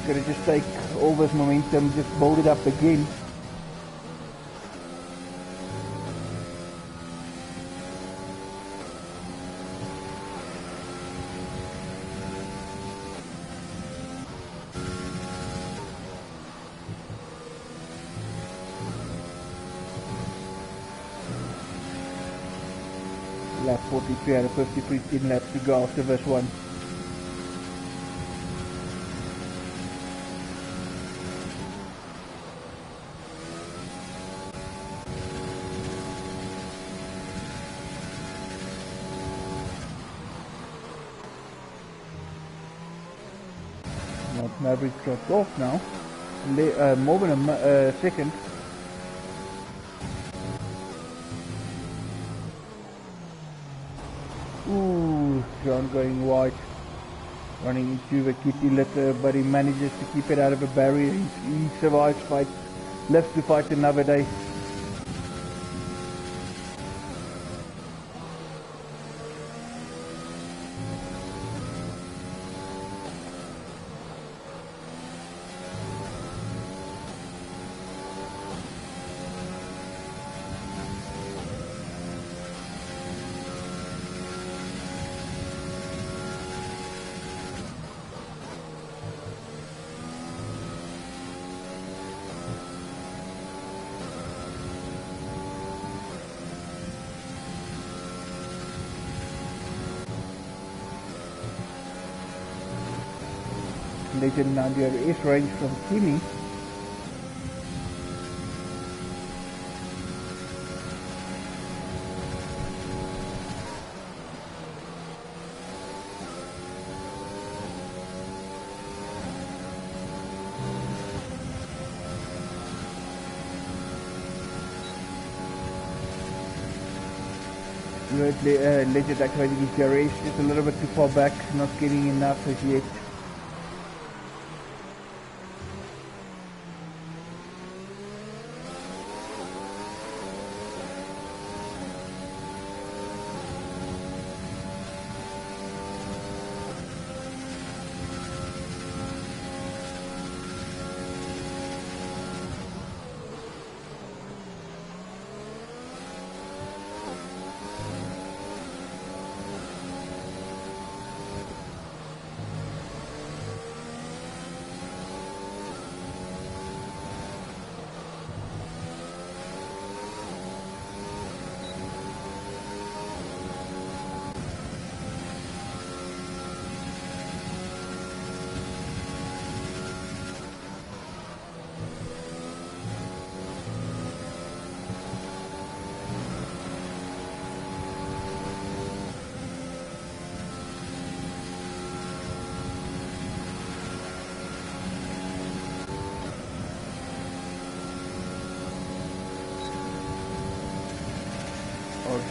Going to just take all this momentum, just build it up again. Lap 43 out of 53, 10 laps to go after this one. Not Maverick dropped off now. More than a second. Ooh, John going wide, running into the kitty litter, but he manages to keep it out of the barrier. He survives, lives to fight another day. Legend now the ace range from Kimi. Legend activating his DRS just a little bit too far back, not getting enough as yet.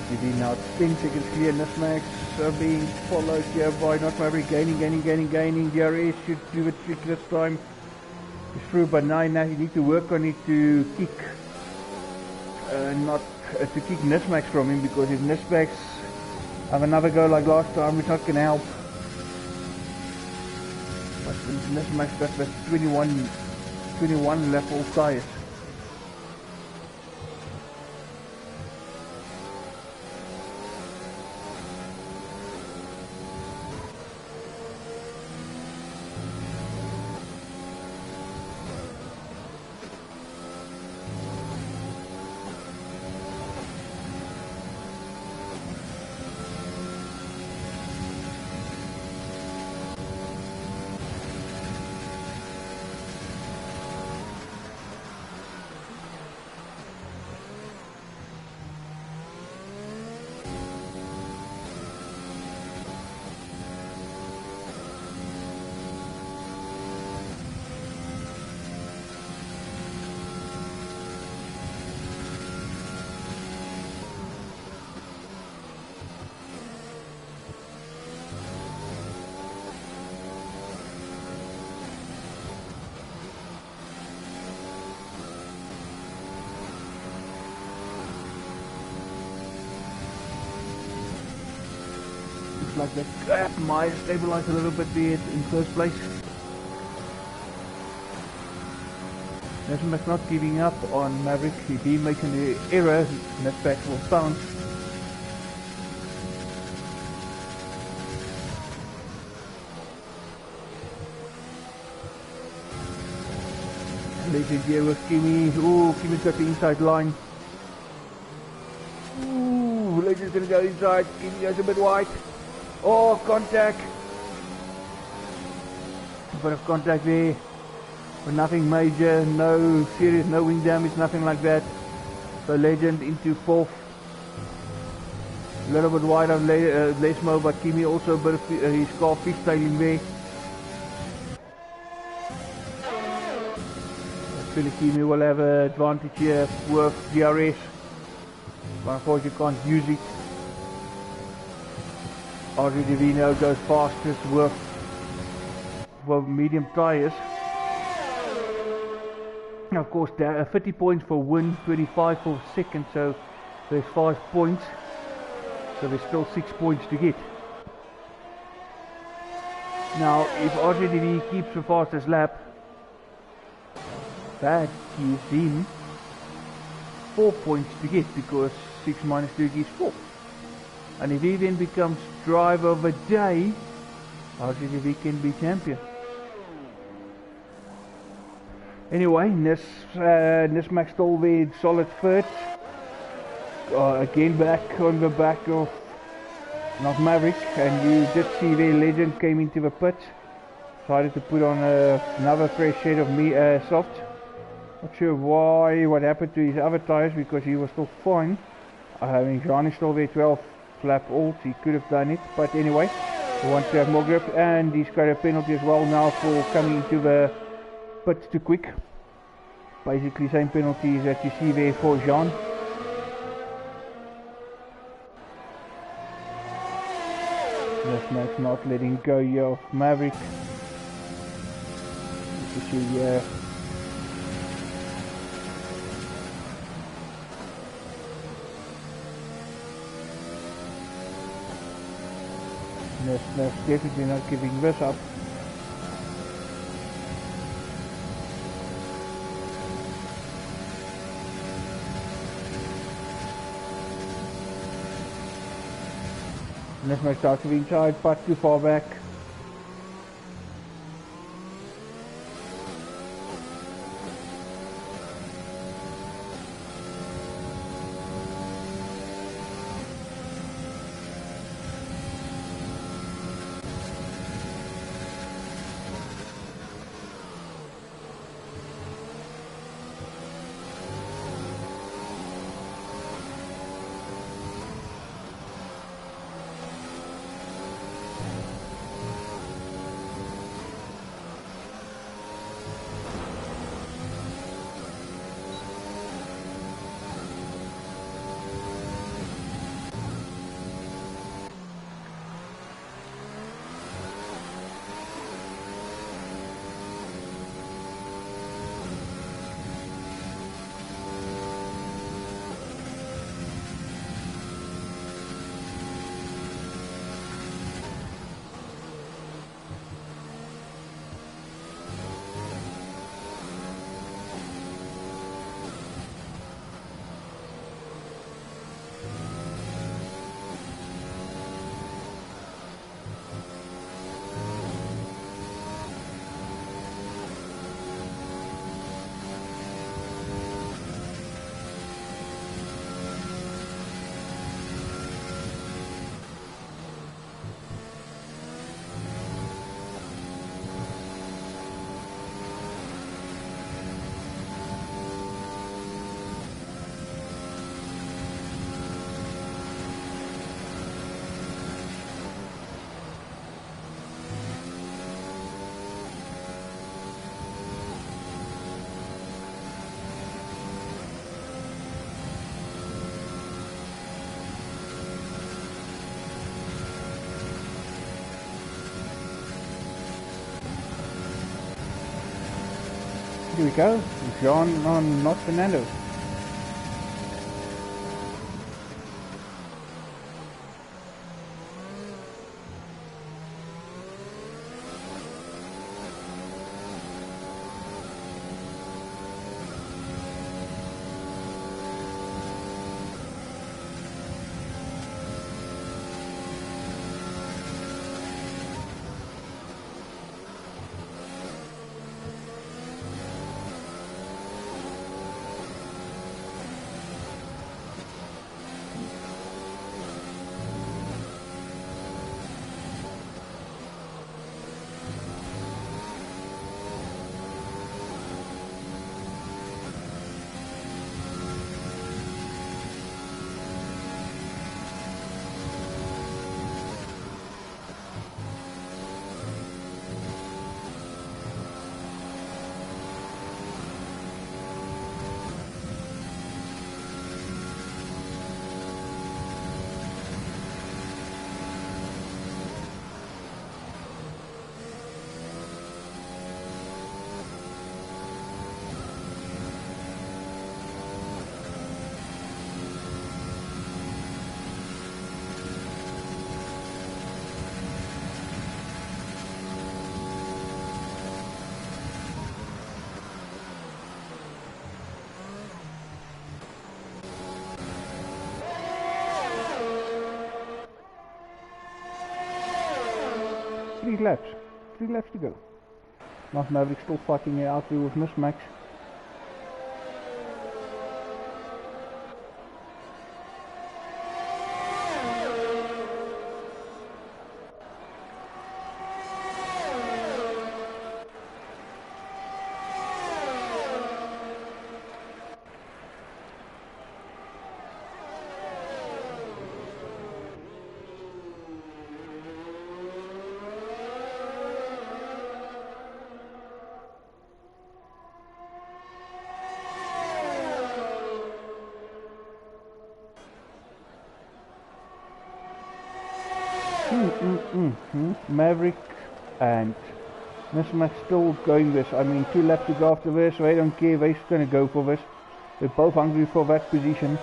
RGB now 10 seconds clear. Nismax being followed here by Not Maverick, gaining. DRS should do the trick this time. He's through, but now you need to work on it to kick to kick Nismax from him, because if Nismax have another go like last time, it's not going to help. But Nismax does the 21 lap all tyres. Like that crap might stabilize a little bit there in first place. Nismax not giving up on Maverick. If he makes an error, Nismax will bounce. Legend here with Kimi. Ooh, Kimi's got the inside line. Ooh, Legend's gonna go inside. Kimi goes a bit wide. Oh, contact. A bit of contact there, but nothing major, no serious, no wing damage, nothing like that. So Legend into fourth. A little bit wide of Lesmo, but Kimi also a bit of his car fishtailing there. I feel like Kimi will have an advantage here with DRS, but unfortunately you can't use it. R10 now goes fastest with medium tyres. Of course, 50 points for win, 25 for second, so there's 5 points. So there's still 6 points to get. Now, if R10 keeps the fastest lap, that gives him 4 points to get, because 6 minus 2 gives 4. And if he then becomes driver of the day, R10 can be champion. Anyway, Nismax still there, solid third. Again back on the back of not Maverick, and you did see their Legend came into the pit. Decided to put on another fresh shade of soft. Not sure what happened to his other tyres, because he was still fine. I mean, Jean is still there, 12 lap alt, he could have done it, but anyway, he wants to have more grip, and he's got a penalty as well now for coming into the pits too quick. Basically same penalties that you see there for Jean. Nismax not letting go here of Maverick. You see here. Nismax definitely not giving this up. Nismax starts to be inside, but too far back. Here we go. Jean on not Fernando. Three laps to go. Not Maverick still fighting it out there with Miss Max. Maverick and Miss Max still going this. I mean, 2 laps to go after this, so I don't care. They're going to go for this. They're both hungry for that position.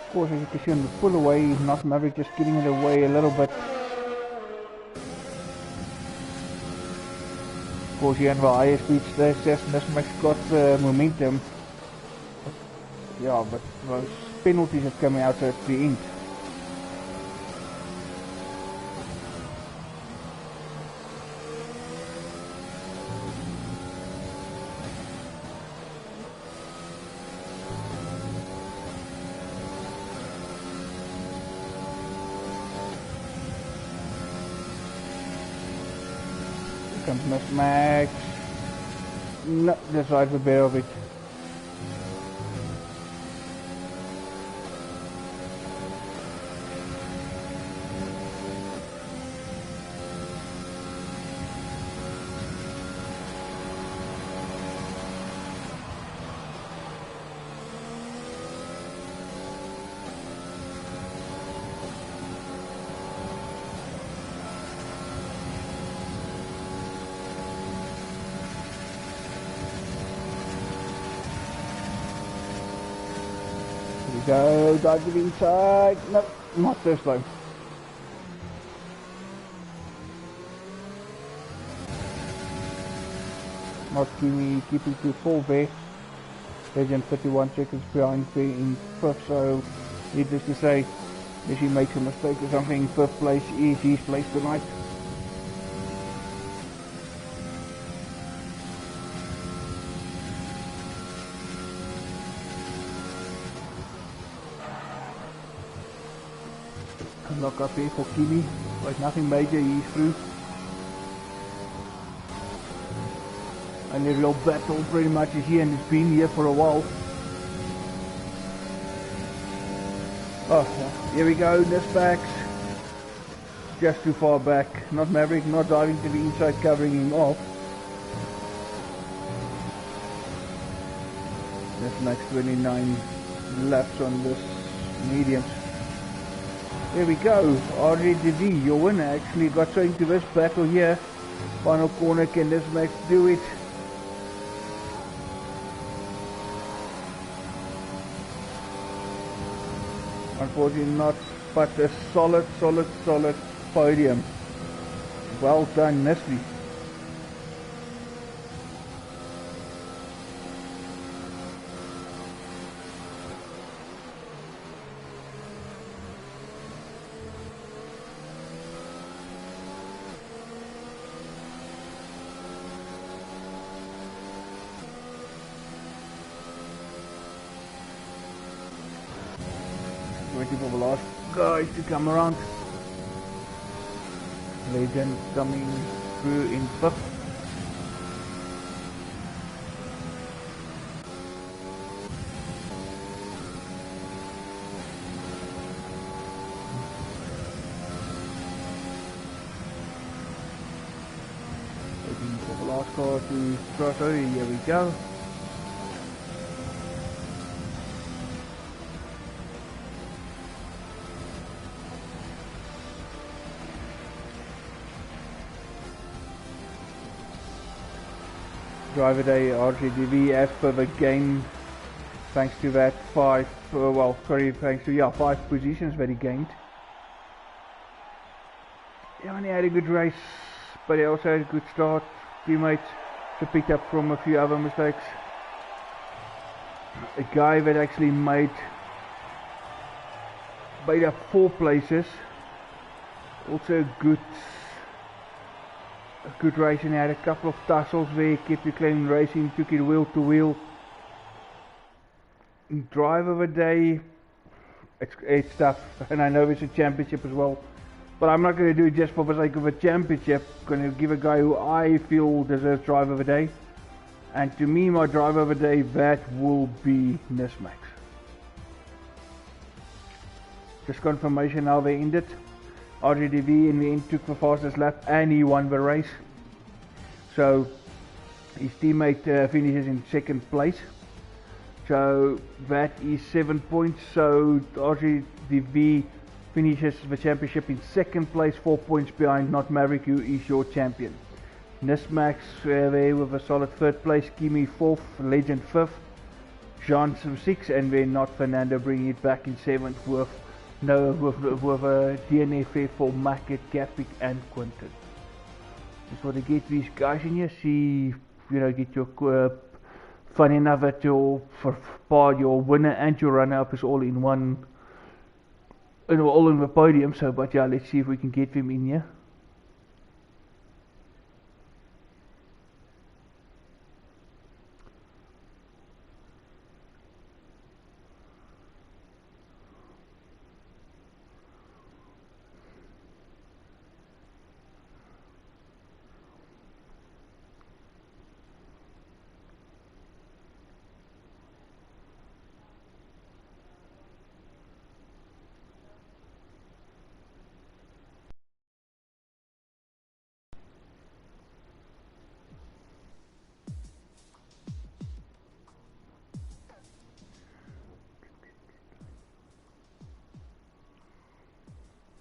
Of course, as you can see on the pull away, not Maverick just getting it away a little bit. Of course, here in the higher speeds, there's just Miss Max got momentum. Yeah, but those penalties are coming out at the end. Comes Miss Max. No, that's right, the bear of it. Go, dive to the inside. No, not this time. not Kimi keeping to 4 there. Legend 31 seconds behind there in 5th, so needless to say, if he makes a mistake or something, 5th place is his place tonight. Lock up here for Kimi, but nothing major, he's through. And the real battle pretty much is here, and it's been here for a while. Oh, here we go, Nismax. Just too far back. Not Maverick, not diving to the inside, covering him off. Nismax 29 laps on this mediums. There we go, R10, your winner, actually got so into this battle here. Final corner, can Nismax do it? Unfortunately not, but a solid podium. Well done, Nisby. Waiting for the last guys to come around. Legend coming through in 5th. Waiting for the last car to cross over. Here we go. Driver day R10 as per the game, thanks to that 5 positions that he gained. He only had a good race, but he also had a good start. Teammates to pick up from a few other mistakes. A guy that actually made up 4 places, also a good race, and he had a couple of tussles there, kept reclaiming racing, took it wheel to wheel. Drive of the day, it's tough, and I know it's a championship as well, but I'm not going to do it just for the sake of a championship. I'm going to give a guy who I feel deserves drive of the day, and to me my drive of the day, that will be Nismax. Just confirmation how they ended. R10 in the end took the fastest lap and he won the race. So his teammate finishes in 2nd place. So that is 7 points. So R10 finishes the championship in 2nd place, 4 points behind Not Maverick, who is your champion. Nismax there with a solid 3rd place, Kimi 4th, Legend 5th, Jean 6th, and then Not Fernando bringing it back in 7th with a DNF there for Market, Capik and Quinton. Just want to get these guys in here, see, get your fun enough that your winner and your runner up is all in one, all in the podium. So, but yeah, let's see if we can get them in here.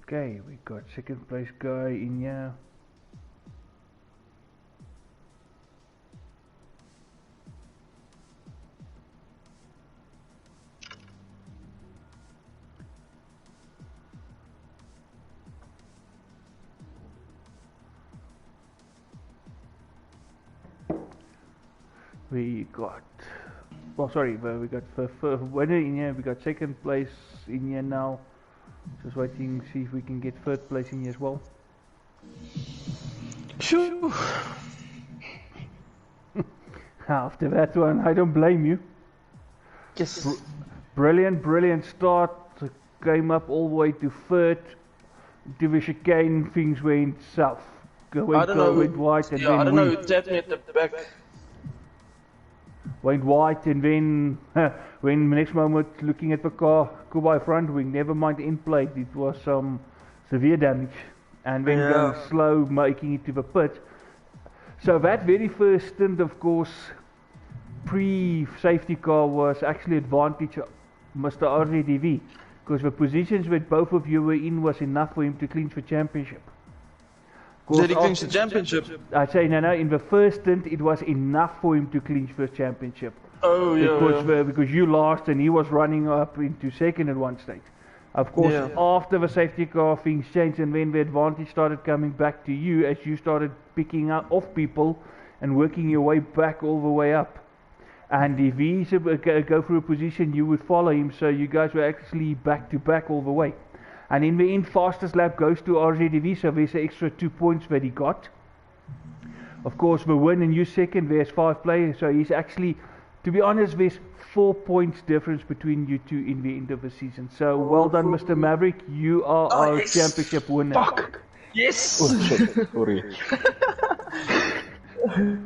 Okay, we got 2nd place guy in here. we got, well, sorry, we got winner in here. We got second place in here now. Just waiting, see if we can get third place in here as well. Phew. After that one, I don't blame you. Yes. Brilliant start. Came up all the way to third. To the chicane, things went south. Went white, and then I don't know who tapped me at the back. Went white, and then when the next moment looking at the car, go by front wing, never mind the end plate, it was some severe damage, and then going slow, making it to the pit. So that very first stint, of course, pre-safety car was actually advantage of Mr. RZDV, because the positions that both of you were in was enough for him to clinch the championship. Did he clinch the championship? I'd say no, in the first stint it was enough for him to clinch the championship. Oh yeah. Because you lost and he was running up into second at one stage. Of course, after the safety car things changed, and when the advantage started coming back to you as you started picking up off people and working your way back all the way up. And if he go through a position, you would follow him, so you guys were actually back to back all the way. And in the end, fastest lap goes to RZDV, so there's an extra 2 points that he got. Of course, the win and you second, there's 5 players, so he's actually, to be honest, there's 4 points difference between you two in the end of the season. So well done, Mr. Maverick, you are our championship winner. Fuck! Yes! Oh shit, sorry.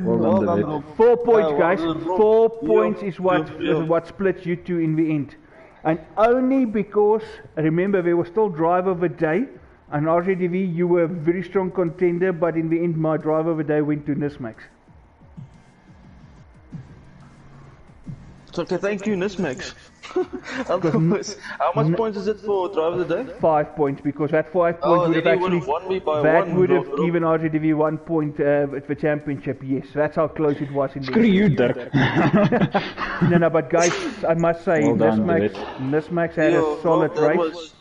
Well done, David. 4 points, guys. 4 points is what splits you two in the end. And only because, remember, there was still driver of the day, and RZDV, you were a very strong contender, but in the end, my driver of the day went to Nismax. So, okay, thank you, Nismax. How much points is it for driver of the day? 5 points, because that 5 points would have actually won me by that one, would have given RZDV 1 point at the championship. Yes, that's how close it was in the Screw you, Dirk. No, but guys, I must say, Well done, Nismax had a solid race.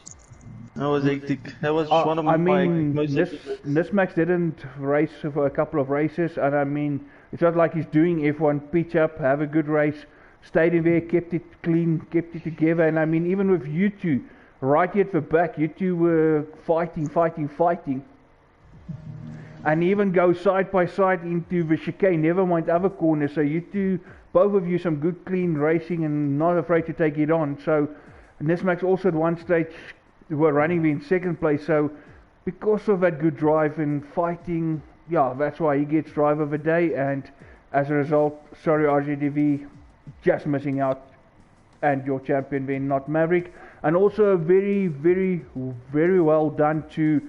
That was hectic. That was one of my most hectic. Nismax didn't race for a couple of races, and I mean, it's not like he's doing F1 pitch up, have a good race. Stayed in there, kept it clean, kept it together, and I mean, even with you two, right here at the back, you two were fighting, and even go side by side into the chicane, never mind other corners, so you two, both of you, some good clean racing and not afraid to take it on. So Nismax also at one stage were running in second place, so because of that good drive and fighting, yeah, that's why he gets driver of the day, and as a result, sorry RZDV, just missing out, and your champion being not Maverick. And also very well done to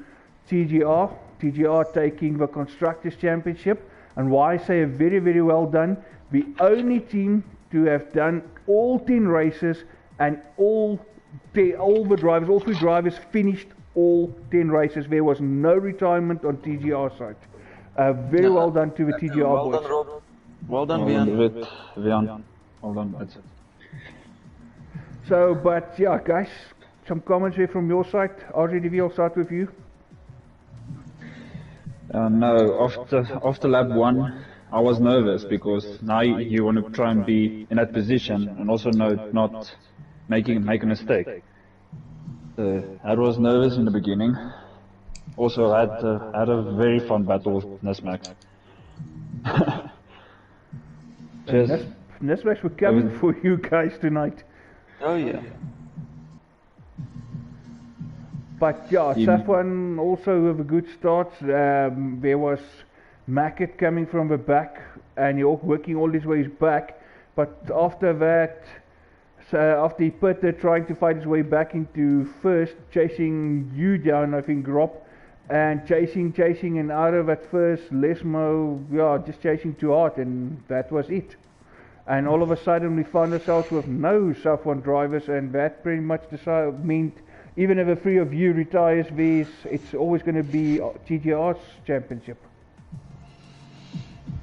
TGR taking the Constructors Championship. And why I say very well done, the only team to have done all 10 races and all the drivers, all 3 drivers finished all 10 races. There was no retirement on TGR side. Very well done to the TGR boys. Done, Rob. Well done, Vian. Well done, that's it. So, but yeah, guys, some comments here from your side. RZDV, I'll start with you. No, after lap 1, I was nervous because now you want to try and be in that position and also not make a mistake. I was nervous in the beginning. Also, I had a very fun battle with Nismax. Nismax were coming for you guys tonight. Oh yeah. But yeah, Safwan also with a good start. There was Mackett coming from the back, and you're working all his ways back. But after that, after he pitted, trying to fight his way back into first, chasing you down, I think, Rob, and chasing, and out of at first, Lesmo, yeah, just chasing too hard, and that was it. And all of a sudden we found ourselves with no Safwan drivers, and that pretty much meant even if the 3 of you retires, it's always going to be TGR's championship.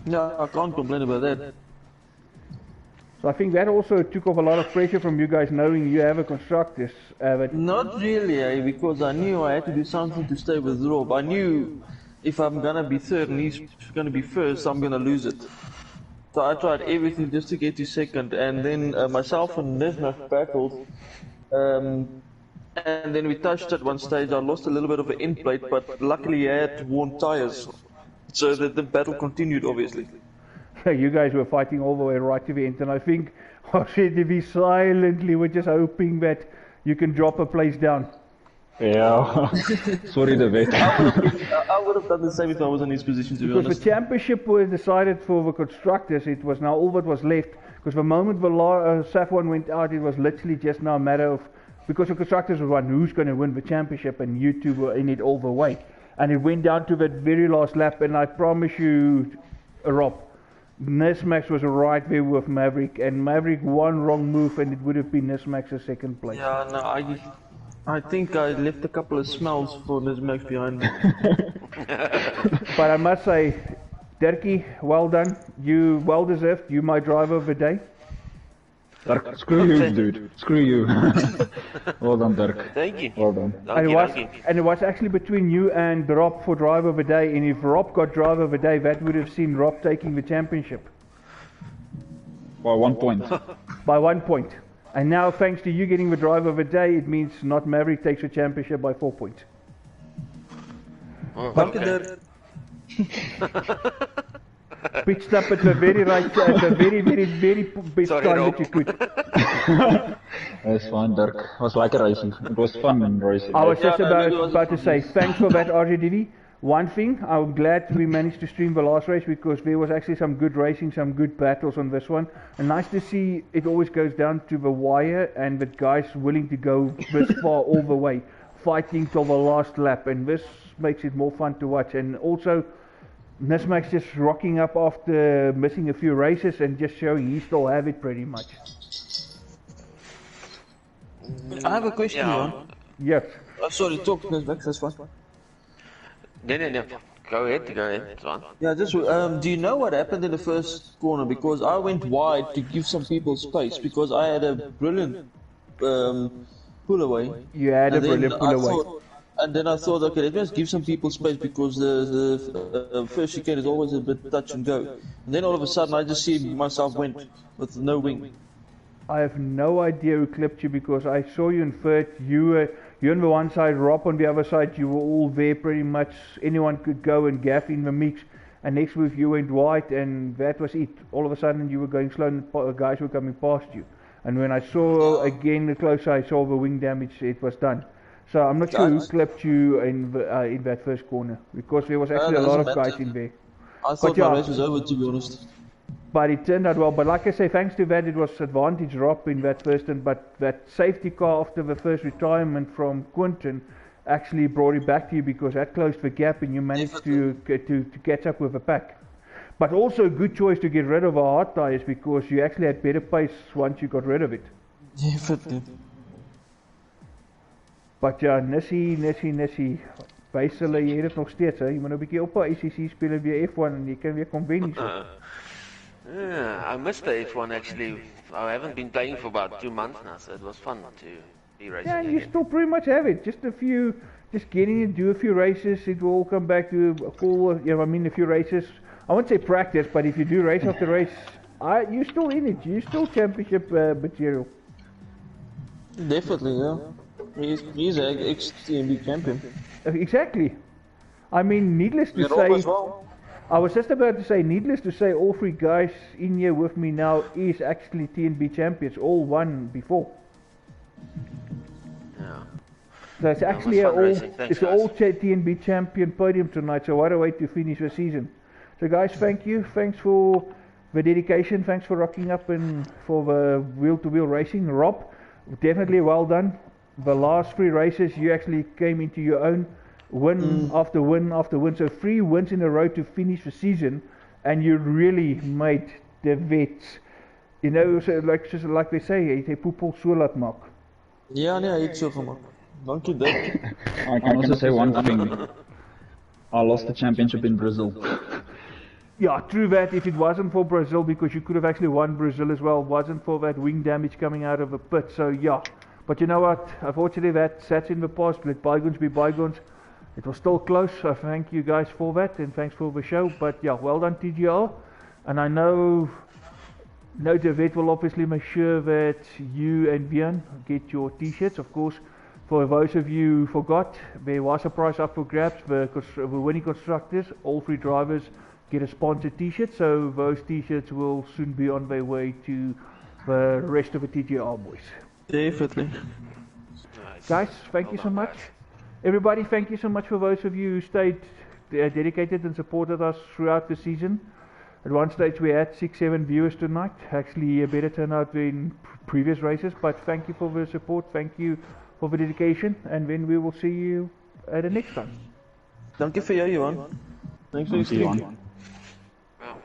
No, I can't complain about that. So I think that also took off a lot of pressure from you guys, knowing you have a Constructors. Not really, because I knew I had to do something to stay with Rob. I knew if I'm going to be third and he's going to be first, I'm going to lose it. So I tried everything just to get to second, and then myself and Nismach battled. And then we touched at one stage. I lost a little bit of an end plate, but luckily I had worn tires, so that the battle continued, obviously. You guys were fighting all the way right to the end, and I think we silently were just hoping that you can drop a place down. Yeah, sorry the vet. I would have done the same if I was in his position, to be honest. Because the championship was decided for the constructors, it was now all that was left. Because the moment the SAF one went out, it was literally just now a matter of, because the constructors were one who's going to win the championship, and you two were in it all the way. And it went down to that very last lap, and I promise you, Rob, Nismax was right there with Maverick, and Maverick one wrong move and it would have been Nismax's second place. Yeah, no, I think I left a couple of smells for Nismax behind me. But I must say, Dirkie, well done. You well deserved. You my driver of the day. Dirk, screw you, dude. Screw you. Well done, Dirk. Thank you. Well done. And it was actually between you and Rob for driver of the day. And if Rob got driver of the day, that would have seen Rob taking the championship. By 1 point. By 1 point. And now, thanks to you getting the driver of the day, it means not Maverick takes the championship by 4 points. Oh, Dank je, okay. Dirk. Pitched up at the very right, at the very best Sorry, time Rob. that you could. That's fine, Dirk. It was like a racing. It was fun in racing. I was just Yeah, no, it was about to say, thanks for that, RGDV. One thing, I'm glad we managed to stream the last race because there was actually some good racing, some good battles on this one. And nice to see it always goes down to the wire and the guys willing to go this far all the way, fighting till the last lap. And this makes it more fun to watch. And also, Nismax just rocking up after missing a few races and just showing he still have it pretty much. I have a question, Yeah. Johan. Yes. Sorry, talk Nismax, that's fine. No. Go ahead. It's fine. Yeah, just do you know what happened in the first corner? Because I went wide to give some people space because I had a brilliant pull away. You had a And then brilliant pull I away. thought- And then I thought, okay, let's give some people space because the first chicane is always a bit touch and go. And then all of a sudden I just see myself went with no wing. I have no idea who clipped you because I saw you in third. You on the one side, Rob on the other side. You were all there pretty much. Anyone could go and gaff in the mix. And next move you went wide, and that was it. All of a sudden you were going slow, and guys were coming past you. And when I saw again the closer I saw the wing damage, it was done. So I'm not sure who clipped you in that first corner because there was actually a lot of guys in there. I thought yeah. my race was over, to be honest. But it turned out well. But like I say, thanks to that, it was advantage Rob in that first. But that safety car after the first retirement from Quinton actually brought it back to you because that closed the gap and you managed to catch up with the pack. But also a good choice to get rid of our hard tyres because you actually had better pace once you got rid of it. Definitely. But ja, Nissie. Wys hulle jy het dit nog steeds, hè. Jy moet nou 'n bietjie op haar ICC speel en weer F1 en jy kan weer kom wen hierso. Yeah, I missed the F1 actually. I haven't been playing for about 2 months now, so it was fun to be racing Yeah, you again. still pretty much have it. Just getting it, do a few races. It will all come back to a few races. I won't say practice, but if you do race after race, you're still in it. You're still championship material. Definitely, yeah. He's an ex-TMB champion. Exactly. I mean, needless to Rob say, as well. I was just about to say, needless to say, all three guys in here with me now is actually TNB champions, all won before. Yeah. So it's Yeah, it actually was fun racing. Thanks, it's all guys. TNB champion podium tonight. So what a way to finish the season. So guys, thank you. Thanks for the dedication. Thanks for rocking up and for the wheel-to-wheel racing. Rob, definitely well done. The last 3 races, you actually came into your own. Win after win after win. So 3 wins in a row to finish the season, and you really made the vets. You know, so like they say, jy het die poepel so laat maak. Ja, nee, hy het so gemaak. Dankie, Dirk. I can also say one thing. I lost the championship in Brazil. Yeah, true that. If it wasn't for Brazil, because you could have actually won Brazil as well, wasn't for that wing damage coming out of the pit. So yeah, but you know what? Unfortunately, that's in the past. Let bygones be bygones. It was still close. So thank you guys for that, and thanks for the show. But yeah, well done TGR. And I know No, the vet will obviously make sure that you and Björn get your t-shirts. Of course, for those of you who forgot, there was a prize up for grabs. The winning constructors, all 3 drivers, get a sponsored t-shirt. So those t-shirts will soon be on their way to the rest of the TGR boys. Definitely. Nice. Guys, thank you so much. Everybody, thank you so much for those of you who stayed dedicated and supported us throughout the season. At one stage we had 6-7 viewers tonight, actually a better turnout than previous races, but thank you for the support, thank you for the dedication, and then we will see you at the next time. Dankie vir jou, Johan. Thanks for your Johan. stream. Well.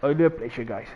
Only a pleasure, guys.